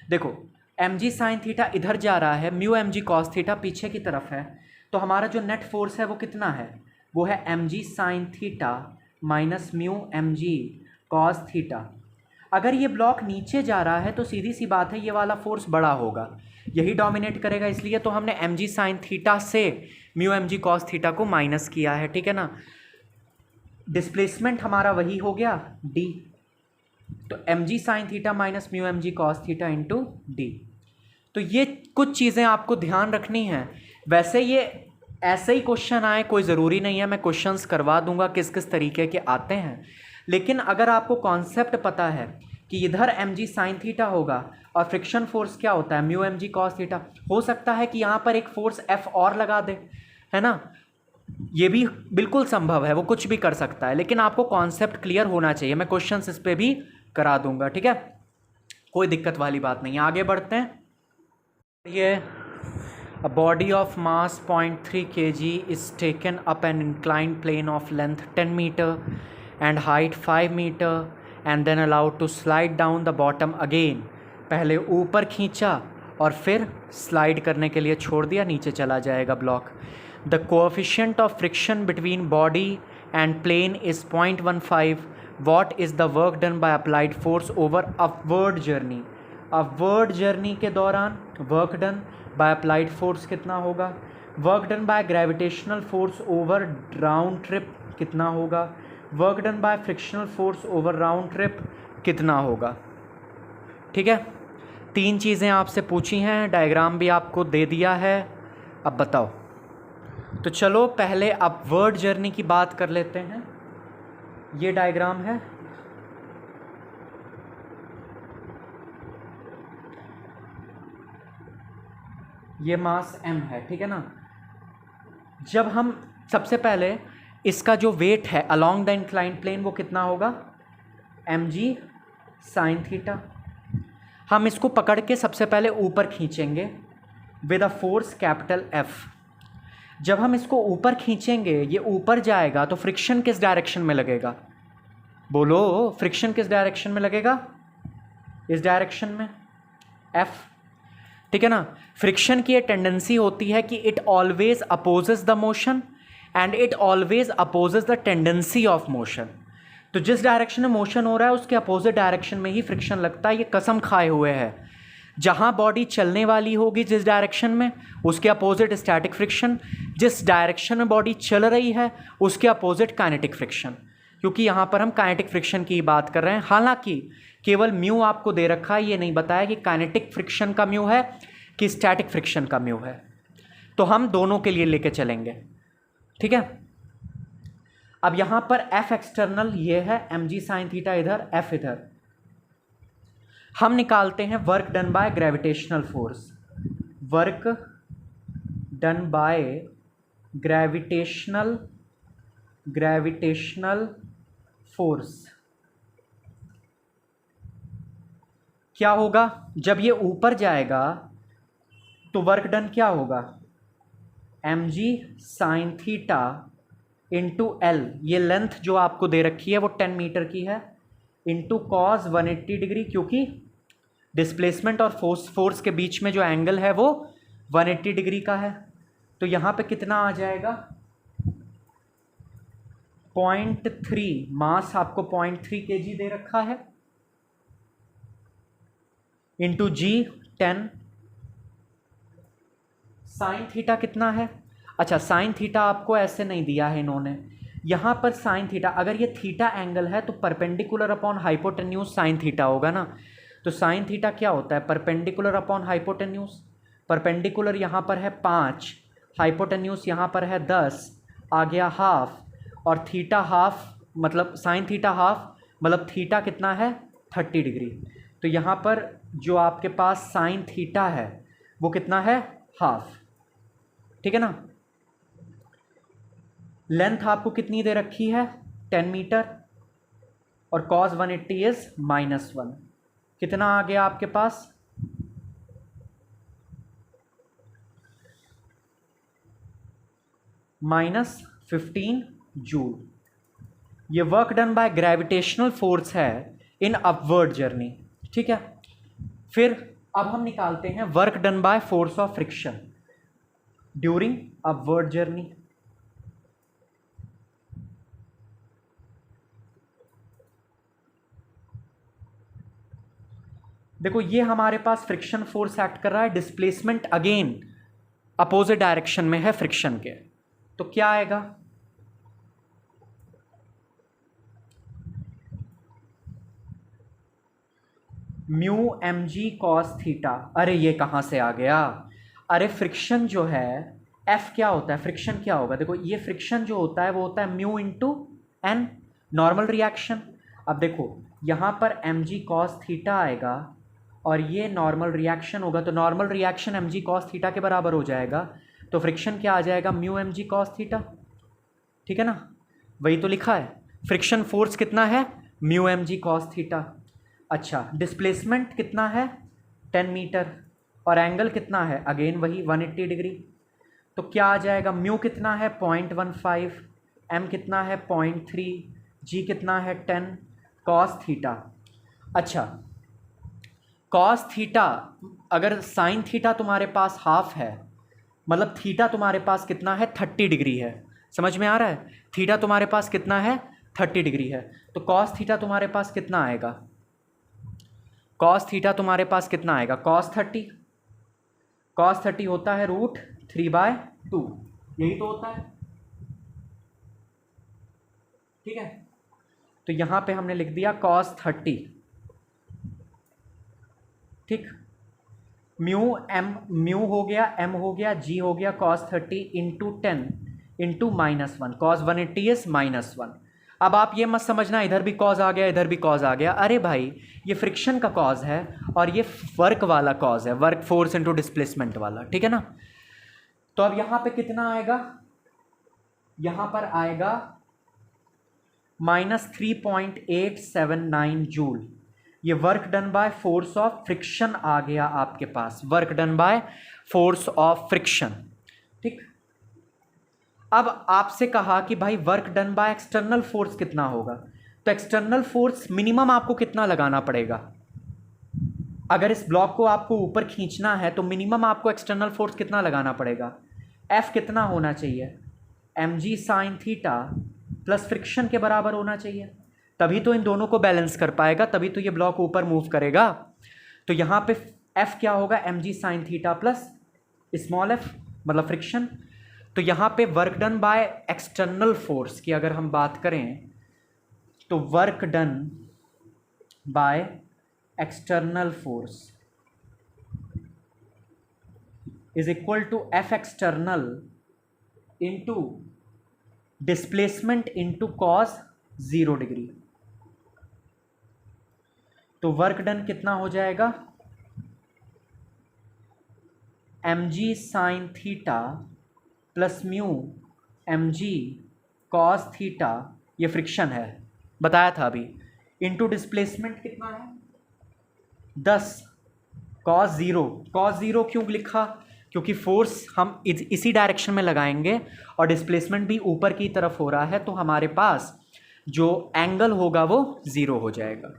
देखो mg साइन थीटा इधर जा रहा है, म्यू mg कॉस थीटा पीछे की तरफ है, तो हमारा जो नेट फोर्स है वो कितना है, वो है mg sine theta minus mu mg cos theta. अगर ये ब्लॉक नीचे जा रहा है तो सीधी सी बात है ये वाला फोर्स बड़ा होगा, यही डोमिनेट करेगा, इसलिए तो हमने mg साइन थीटा से म्यू mg कॉस थीटा को माइनस किया है। ठीक है ना, डिस्प्लेसमेंट हमारा वही हो गया d, तो mg sine theta minus mu mg cos theta into D. तो ये कुछ चीज़ें आपको ध्यान रखनी है। वैसे ये ऐसे ही क्वेश्चन आए कोई ज़रूरी नहीं है, मैं क्वेश्चंस करवा दूंगा किस किस तरीके के आते हैं, लेकिन अगर आपको कॉन्सेप्ट पता है कि इधर mg साइन थीटा होगा और फ्रिक्शन फोर्स क्या होता है म्यू mg कॉस थीटा, हो सकता है कि यहाँ पर एक फोर्स F और लगा दे, है ना, ये भी बिल्कुल संभव है, वो कुछ भी कर सकता है, लेकिन आपको कॉन्सेप्ट क्लियर होना चाहिए। मैं क्वेश्चंस इस पर भी करा दूंगा, ठीक है, कोई दिक्कत वाली बात नहीं है। आगे बढ़ते हैं। ये a body of mass 0.3 kg is taken up an inclined plane of length 10 meter and height 5 meter and then allowed to slide down the bottom again। पहले ऊपर खींचा और फिर स्लाइड करने के लिए छोड़ दिया, नीचे चला जाएगा block. The coefficient of friction between body and plane is 0.15। What is the work done by applied force over upward journey। Upward journey के दौरान work done by applied force कितना होगा, work done by gravitational force over round trip कितना होगा, work done by frictional force over round trip कितना होगा। ठीक है, तीन चीज़ें आपसे पूछी हैं, डायग्राम भी आपको दे दिया है, अब बताओ। तो चलो पहले अपवर्ड जर्नी की बात कर लेते हैं। ये डायग्राम है, ये मास m है, ठीक है ना। जब हम सबसे पहले इसका जो वेट है अलोंग द इंक्लाइंड प्लेन वो कितना होगा, mg साइन थीटा। हम इसको पकड़ के सबसे पहले ऊपर खींचेंगे with a force capital F। जब हम इसको ऊपर खींचेंगे ये ऊपर जाएगा तो फ्रिक्शन किस डायरेक्शन में लगेगा, बोलो फ्रिक्शन किस डायरेक्शन में लगेगा, इस डायरेक्शन में F। ठीक है ना, फ्रिक्शन की ये टेंडेंसी होती है कि it always opposes the motion and it always opposes the tendency of motion. तो जिस डायरेक्शन में मोशन हो रहा है उसके अपोजिट डायरेक्शन में ही फ्रिक्शन लगता है, ये कसम खाए हुए है। जहाँ बॉडी चलने वाली होगी जिस डायरेक्शन में उसके अपोजिट स्टैटिक फ्रिक्शन, जिस डायरेक्शन में बॉडी चल रही है उसके अपोजिट काइनेटिक फ्रिक्शन, क्योंकि यहाँ पर हम काइनेटिक फ्रिक्शन की बात कर रहे हैं। हालांकि केवल म्यू आपको दे रखा है, ये नहीं बताया कि काइनेटिक फ्रिक्शन का म्यू है कि स्टैटिक फ्रिक्शन का म्यू है, तो हम दोनों के लिए लेके चलेंगे। ठीक है, अब यहाँ पर F एक्सटर्नल ये है, mg साइन थीटा इधर, F इधर। हम निकालते हैं work done by gravitational force, work done by gravitational force क्या होगा, जब ये ऊपर जाएगा तो वर्क डन क्या होगा, mg sine theta into L, ये लेंथ जो आपको दे रखी है वो 10 मीटर की है, इंटू कॉस 180 डिग्री, क्योंकि डिस्प्लेसमेंट और फोर्स के बीच में जो एंगल है वो 180 डिग्री का है। तो यहाँ पे कितना आ जाएगा, 0.3, मास आपको 0.3 kg दे रखा है, इंटू जी 10। साइन थीटा कितना है, अच्छा साइन थीटा आपको ऐसे नहीं दिया है इन्होंने, यहाँ पर साइन थीटा, अगर ये थीटा एंगल है तो perpendicular upon hypotenuse sine theta होगा ना। तो साइन थीटा क्या होता है, परपेंडिकुलर अपॉन हाइपोटेन्यूज। परपेंडिकुलर यहाँ पर है 5, हाइपोटेन्यूज यहाँ पर है 10, आ गया हाफ, और थीटा हाफ मतलब साइन थीटा हाफ मतलब थीटा कितना है 30 डिग्री। तो यहाँ पर जो आपके पास साइन थीटा है वो कितना है, हाफ। ठीक है ना, लेंथ आपको कितनी दे रखी है 10 मीटर, और cos 180 इज -1, कितना आ गया आपके पास, -15 जूल। ये work done by gravitational force है इन अपवर्ड जर्नी, ठीक है। फिर अब हम निकालते हैं work done by force of friction during upward journey. देखो ये हमारे पास फ्रिक्शन फोर्स एक्ट कर रहा है, डिस्प्लेसमेंट अगेन अपोजिट डायरेक्शन में है फ्रिक्शन के, तो क्या आएगा, mu M G cos theta. अरे ये कहाँ से आ गया, अरे फ्रिक्शन जो है एफ क्या होता है, फ्रिक्शन क्या होगा, देखो ये फ्रिक्शन जो होता है वो होता है mu into N, normal reaction. अब देखो यहाँ पर एम जी कॉस थीटा आएगा और ये नॉर्मल रिएक्शन होगा, तो normal reaction M G cos theta के बराबर हो जाएगा, तो फ्रिक्शन क्या आ जाएगा, mu M G cos theta, ठीक है ना, वही तो लिखा है। फ्रिक्शन फोर्स कितना है, mu M G cos theta. अच्छा डिस्प्लेसमेंट कितना है 10 मीटर और एंगल कितना है, अगेन वही 180 डिग्री, तो क्या आ जाएगा, म्यू कितना है 0.15, एम कितना है 0.3, जी कितना है 10 कॉस थीटा। अच्छा कॉस थीटा, अगर साइन थीटा तुम्हारे पास हाफ है, मतलब थीटा तुम्हारे पास कितना है 30 डिग्री है, समझ में आ रहा है, थीटा तुम्हारे पास कितना है 30 डिग्री है, तो कॉस थीटा तुम्हारे पास कितना आएगा, कॉस थीटा तुम्हारे पास कितना आएगा, कॉस 30 होता है √3/2, यही तो होता है, ठीक है। तो यहां पे हमने लिख दिया cos 30, ठीक, म्यू हो गया, एम हो गया, जी हो गया, cos 30 into 10 into -1, cos 180 is -1। अब आप ये मत समझना इधर भी कॉज आ गया इधर भी कॉज आ गया, अरे भाई ये फ्रिक्शन का कॉज है और ये वर्क वाला कॉज है, वर्क फोर्स इनटू डिस्प्लेसमेंट वाला, ठीक है ना। तो अब यहां पे कितना आएगा, यहां पर आएगा -3.879 जूल, ये work done by force of friction आ गया आपके पास, work done by force of friction, ठीक। अब आपसे कहा कि भाई work done by external force कितना होगा, तो एक्सटर्नल फोर्स मिनिमम आपको कितना लगाना पड़ेगा, अगर इस ब्लॉक को आपको ऊपर खींचना है तो मिनिमम आपको एक्सटर्नल फोर्स कितना लगाना पड़ेगा, एफ कितना होना चाहिए, M G sine theta plus friction के बराबर होना चाहिए, तभी तो इन दोनों को बैलेंस कर पाएगा, तभी तो ये ब्लॉक ऊपर मूव करेगा। तो यहाँ पे एफ क्या होगा, M G sine theta plus small F मतलब फ्रिक्शन। तो यहाँ पे work done by external force की अगर हम बात करें तो work done by external force is equal to F external into displacement into cos 0 degree. तो वर्क डन कितना हो जाएगा, M G sine theta plus mu M G cos theta, ये फ्रिक्शन है बताया था अभी, इंटू डिस्प्लेसमेंट कितना है 10 कॉस 0 क्यों लिखा, क्योंकि फोर्स हम इसी डायरेक्शन में लगाएंगे और डिस्प्लेसमेंट भी ऊपर की तरफ हो रहा है, तो हमारे पास जो एंगल होगा वो 0 हो जाएगा,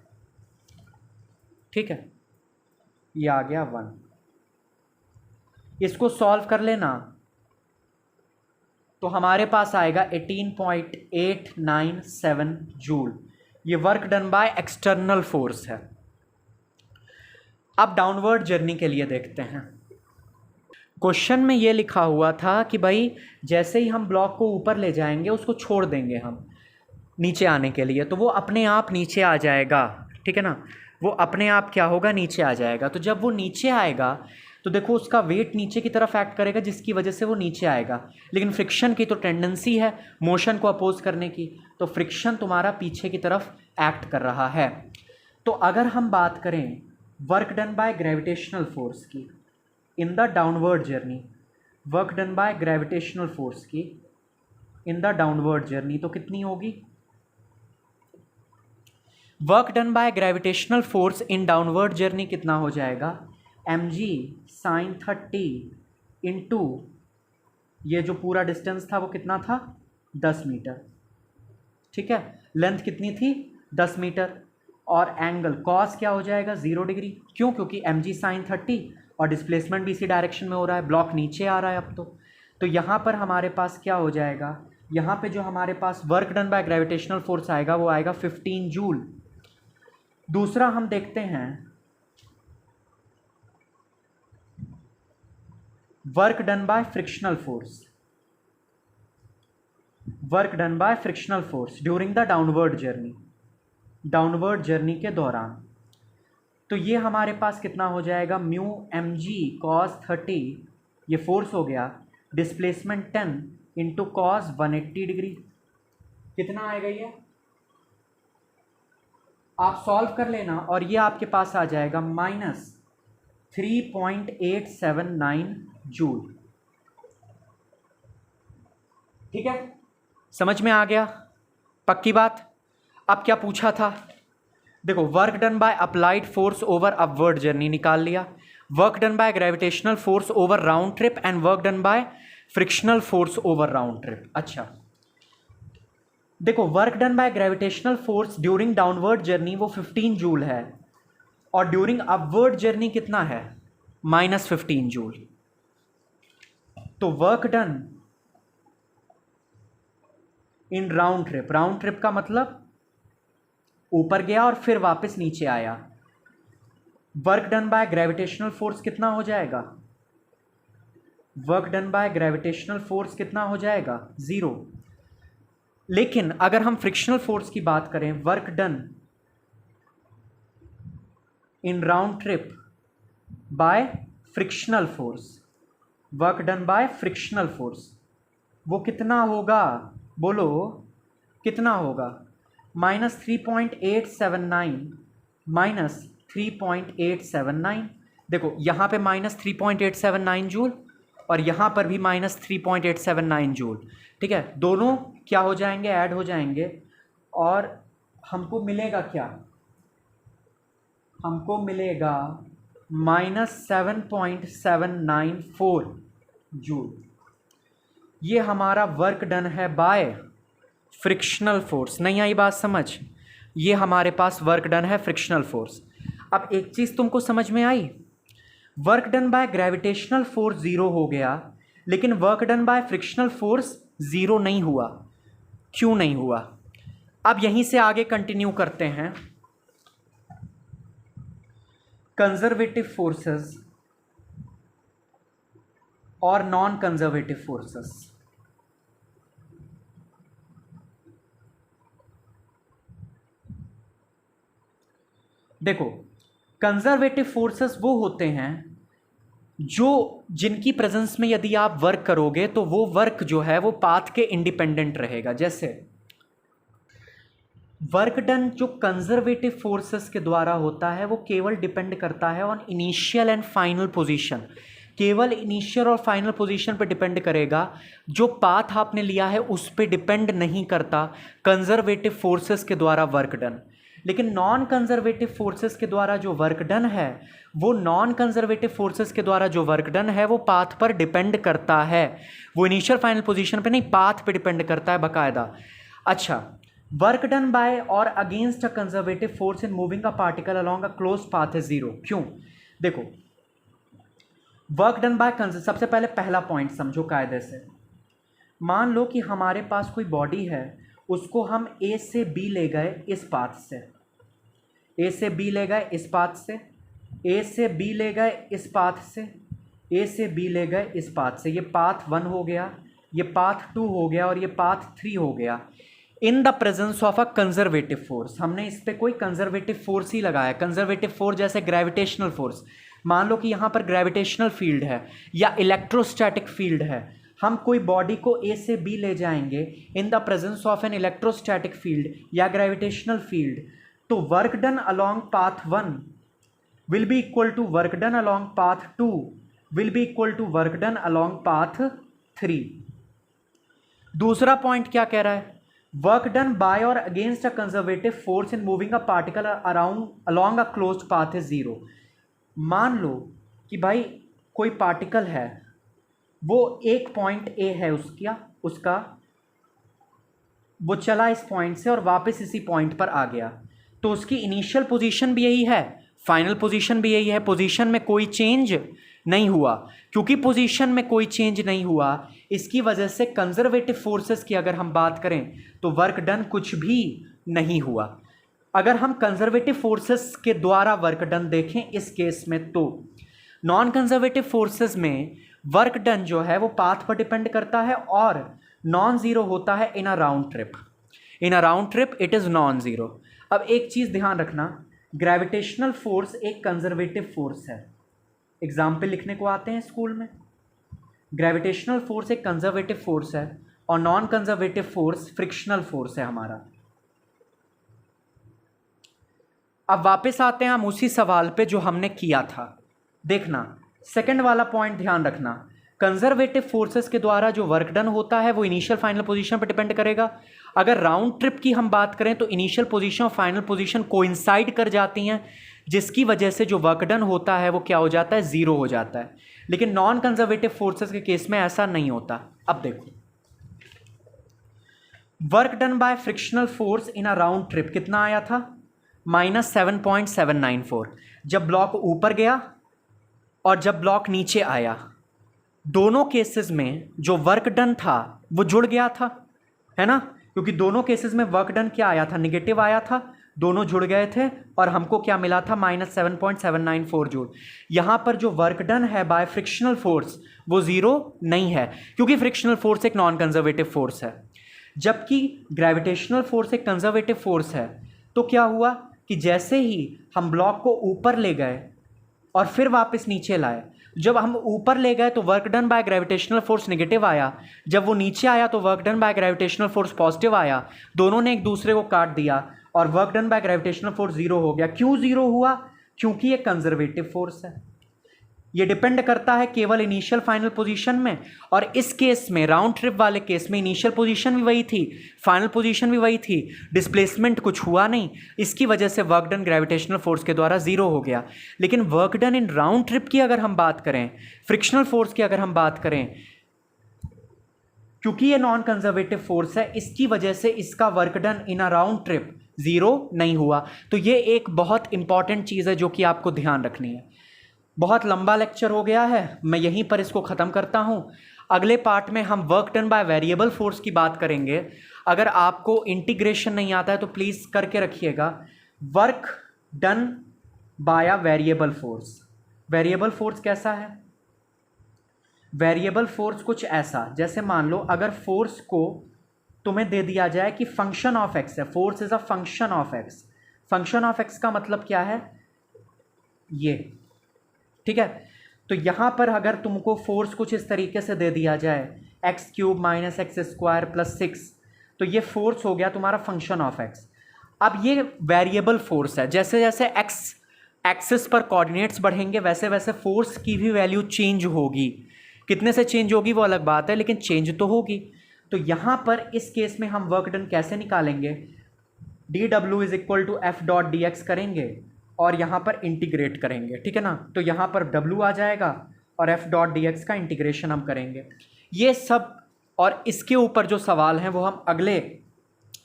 ठीक है। ये आ गया 1, इसको सॉल्व कर लेना तो हमारे पास आएगा 18.897 जूल, ये work done by external force है। अब डाउनवर्ड जर्नी के लिए देखते हैं, क्वेश्चन में ये लिखा हुआ था कि भाई जैसे ही हम ब्लॉक को ऊपर ले जाएंगे उसको छोड़ देंगे हम नीचे आने के लिए, तो वो अपने आप नीचे आ जाएगा, ठीक है ना, वो अपने आप क्या होगा, नीचे आ जाएगा। तो जब वो नीचे आएगा तो देखो उसका वेट नीचे की तरफ एक्ट करेगा जिसकी वजह से वो नीचे आएगा, लेकिन फ्रिक्शन की तो टेंडेंसी है मोशन को अपोज करने की, तो फ्रिक्शन तुम्हारा पीछे की तरफ एक्ट कर रहा है। तो अगर हम बात करें work done by gravitational force की in the downward journey, work done by gravitational force की इन द डाउनवर्ड जर्नी, तो कितनी होगी, work done by gravitational force in downward journey कितना हो जाएगा, एम जी साइन 30 इंटू ये जो पूरा डिस्टेंस था वो कितना था 10 मीटर, ठीक है। लेंथ कितनी थी 10 मीटर, और एंगल कॉस क्या हो जाएगा 0 डिग्री। क्यों? क्योंकि mg sin 30 और डिस्प्लेसमेंट भी इसी डायरेक्शन में हो रहा है, ब्लॉक नीचे आ रहा है अब तो यहाँ पर हमारे पास क्या हो जाएगा, यहाँ पे जो हमारे पास work done by gravitational force आएगा वो आएगा 15 जूल। दूसरा हम देखते हैं work done by frictional force, work done by frictional force during the downward journey, downward journey के दौरान। तो ये हमारे पास कितना हो जाएगा, म्यू एम जी कॉस 30, ये फोर्स हो गया, डिस्प्लेसमेंट 10 इंटू कॉस 180 डिग्री। कितना आएगा ये, आप सॉल्व कर लेना और ये आपके पास आ जाएगा -3.879 जूल। ठीक है, समझ में आ गया, पक्की बात। अब क्या पूछा था, देखो work done by applied force over upward journey निकाल लिया, work done by gravitational force over round trip and work done by frictional force over round trip. अच्छा देखो work done by gravitational force during downward journey वो 15 joule है, और during upward journey कितना है -15 joule. तो work done in round trip, round trip का मतलब ऊपर गया और फिर वापस नीचे आया, work done by gravitational force कितना हो जाएगा, work done by gravitational force कितना हो जाएगा 0। लेकिन अगर हम फ्रिक्शनल फोर्स की बात करें, work done in round trip by frictional force, work done by frictional force वो कितना होगा, बोलो कितना होगा, -3.879 -3.879। देखो यहाँ पे -3.879 जूल और यहाँ पर भी -3.879 जूल। ठीक है, दोनों क्या हो जाएंगे, ऐड हो जाएंगे, और हमको मिलेगा क्या, हमको मिलेगा -7.794 जूल। ये हमारा वर्क डन है बाय फ्रिक्शनल फोर्स। नहीं आई बात समझ, ये हमारे पास वर्क डन है फ्रिक्शनल फोर्स। अब एक चीज़ तुमको समझ में आई, work done by gravitational force 0 हो गया, लेकिन work done by frictional force 0 नहीं हुआ। क्यों नहीं हुआ, अब यहीं से आगे कंटिन्यू करते हैं। कंजर्वेटिव फोर्सेस और नॉन कंजर्वेटिव फोर्सेस। देखो कंजर्वेटिव फोर्सेस वो होते हैं जो जिनकी प्रेजेंस में यदि आप वर्क करोगे तो वो वर्क जो है वो पाथ के इंडिपेंडेंट रहेगा। जैसे वर्क डन जो कंजर्वेटिव फोर्सेस के द्वारा होता है वो केवल डिपेंड करता है on initial and final position, केवल इनिशियल और फाइनल पोजीशन पे डिपेंड करेगा। जो पाथ आपने लिया है उस पे डिपेंड नहीं करता कंजर्वेटिव फोर्सेस के द्वारा वर्क डन। लेकिन नॉन कंजर्वेटिव फोर्सेस के द्वारा जो वर्क डन है, वो नॉन कंजर्वेटिव फोर्सेस के द्वारा जो वर्क डन है वो पाथ पर डिपेंड करता है, वो इनिशियल फाइनल पोजीशन पे नहीं, पाथ पे डिपेंड करता है बाकायदा। अच्छा, वर्क डन बाय और against a conservative force in moving a particle along a close path is 0। क्यों? देखो वर्क डन बाय सबसे पहले पहला पॉइंट समझो कायदे से। मान लो कि हमारे पास कोई बॉडी है, उसको हम ए से बी ले गए इस पाथ से, ए से बी ले गए इस पाथ से, ए से बी ले गए इस पाथ से, ए से बी ले गए इस पाथ से। ये पाथ 1 हो गया, ये पाथ 2 हो गया और ये पाथ 3 हो गया। इन the presence of a conservative force, हमने इस पर कोई कंजर्वेटिव फोर्स ही लगाया। कंजर्वेटिव फोर्स जैसे ग्रेविटेशनल फोर्स, मान लो कि यहाँ पर ग्रेविटेशनल फील्ड है या इलेक्ट्रोस्टैटिक फील्ड है, हम कोई बॉडी को ए से बी ले जाएंगे in the presence of an electrostatic field या ग्रेविटेशनल फील्ड, तो work done along path 1 will be equal to work done along path 2 will be equal to work done along path 3। दूसरा point क्या कह रहा है, work done by और against a conservative force in moving a particle around along a closed path is 0। मान लो कि भाई कोई पार्टिकल है, वो एक पॉइंट ए है उसका, वो चला इस पॉइंट से और वापस इसी पॉइंट पर आ गया, तो उसकी इनिशियल पोजीशन भी यही है, फाइनल पोजीशन भी यही है, पोजीशन में कोई चेंज नहीं हुआ। क्योंकि पोजीशन में कोई चेंज नहीं हुआ, इसकी वजह से कंजर्वेटिव फोर्सेस की अगर हम बात करें तो वर्क डन कुछ भी नहीं हुआ। अगर हम कंजर्वेटिव फोर्सेस के द्वारा वर्क डन देखें इस केस में, तो नॉन कंजर्वेटिव फोर्सेस में वर्क डन जो है वो पाथ पर डिपेंड करता है और नॉन ज़ीरो होता है in a round trip. In a round trip it is non zero. अब एक चीज़ ध्यान रखना, ग्रेविटेशनल फोर्स एक कंजर्वेटिव फोर्स है। एग्जाम्पल लिखने को आते हैं स्कूल में। ग्रेविटेशनल फोर्स एक कंजर्वेटिव फोर्स है और non conservative force frictional force है हमारा। अब वापस आते हैं हम उसी सवाल पे जो हमने किया था। देखना, सेकंड वाला पॉइंट ध्यान रखना, कंजर्वेटिव फोर्सेस के द्वारा जो वर्क डन होता है वो इनिशियल फाइनल पोजीशन पर डिपेंड करेगा। अगर राउंड ट्रिप की हम बात करें तो इनिशियल पोजीशन और फाइनल पोजीशन कोइंसाइड कर जाती हैं, जिसकी वजह से जो वर्क डन होता है वो क्या हो जाता है, ज़ीरो हो जाता है। लेकिन नॉन कंजर्वेटिव फोर्सेस के केस में ऐसा नहीं होता। अब देखो, work done by frictional force in a round trip कितना आया था, -7.794। जब ब्लॉक ऊपर गया और जब ब्लॉक नीचे आया, दोनों केसेस में जो वर्क डन था वो जुड़ गया था, है ना, क्योंकि दोनों केसेस में वर्क डन क्या आया था, निगेटिव आया था, दोनों जुड़ गए थे और हमको क्या मिला था, -7.794 जूल। यहाँ पर जो वर्क डन है बाय फ्रिक्शनल फोर्स वो ज़ीरो नहीं है, क्योंकि फ्रिक्शनल फोर्स एक नॉन कंजर्वेटिव फोर्स है, जबकि ग्रेविटेशनल फोर्स एक कंजर्वेटिव फोर्स है। तो क्या हुआ कि जैसे ही हम ब्लॉक को ऊपर ले गए और फिर वापस नीचे लाए, जब हम ऊपर ले गए तो work done by gravitational force negative आया, जब वो नीचे आया तो work done by gravitational force positive आया, दोनों ने एक दूसरे को काट दिया और work done by gravitational force zero हो गया। क्यों ज़ीरो हुआ, क्योंकि ये कंजर्वेटिव फोर्स है। ये डिपेंड करता है केवल इनिशियल फाइनल पोजीशन में, और इस केस में, राउंड ट्रिप वाले केस में, इनिशियल पोजीशन भी वही थी, फाइनल पोजीशन भी वही थी, डिस्प्लेसमेंट कुछ हुआ नहीं, इसकी वजह से वर्क डन ग्रेविटेशनल फोर्स के द्वारा ज़ीरो हो गया। लेकिन work done in round trip की अगर हम बात करें, फ्रिक्शनल फोर्स की अगर हम बात करें, क्योंकि ये नॉन कंजर्वेटिव फोर्स है, इसकी वजह से इसका work done in a round trip zero नहीं हुआ। तो ये एक बहुत इंपॉर्टेंट चीज़ है जो कि आपको ध्यान रखनी है। बहुत लंबा लेक्चर हो गया है, मैं यहीं पर इसको ख़त्म करता हूँ। अगले पार्ट में हम work done by variable force की बात करेंगे। अगर आपको इंटीग्रेशन नहीं आता है तो प्लीज़ करके रखिएगा, work done bye a variable force. Variable force कैसा है, वेरिएबल फोर्स कुछ ऐसा, जैसे मान लो अगर फोर्स को तुम्हें दे दिया जाए कि फंक्शन ऑफ एक्स है, force is a function of x. Function of x का मतलब क्या है, ये, ठीक है। तो यहाँ पर अगर तुमको फोर्स कुछ इस तरीके से दे दिया जाए, x³ - x² + 6, तो ये फोर्स हो गया तुम्हारा फंक्शन ऑफ एक्स। अब ये वेरिएबल फोर्स है, जैसे जैसे x एक्सिस पर कोऑर्डिनेट्स बढ़ेंगे वैसे वैसे फोर्स की भी वैल्यू चेंज होगी। कितने से चेंज होगी वो अलग बात है, लेकिन चेंज तो होगी। तो यहाँ पर इस केस में हम वर्क डन कैसे निकालेंगे, dW = F.dx करेंगे और यहाँ पर इंटीग्रेट करेंगे, ठीक है ना। तो यहाँ पर W आ जाएगा और F.dx का इंटीग्रेशन हम करेंगे। ये सब और इसके ऊपर जो सवाल हैं वो हम अगले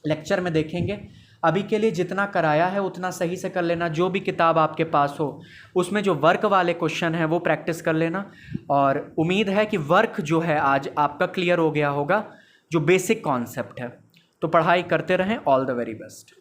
लेक्चर में देखेंगे। अभी के लिए जितना कराया है उतना सही से कर लेना, जो भी किताब आपके पास हो उसमें जो वर्क वाले क्वेश्चन हैं वो प्रैक्टिस कर लेना। और उम्मीद है कि वर्क जो है आज आपका क्लियर हो गया होगा, जो बेसिक कॉन्सेप्ट है। तो पढ़ाई करते रहें। All the very best.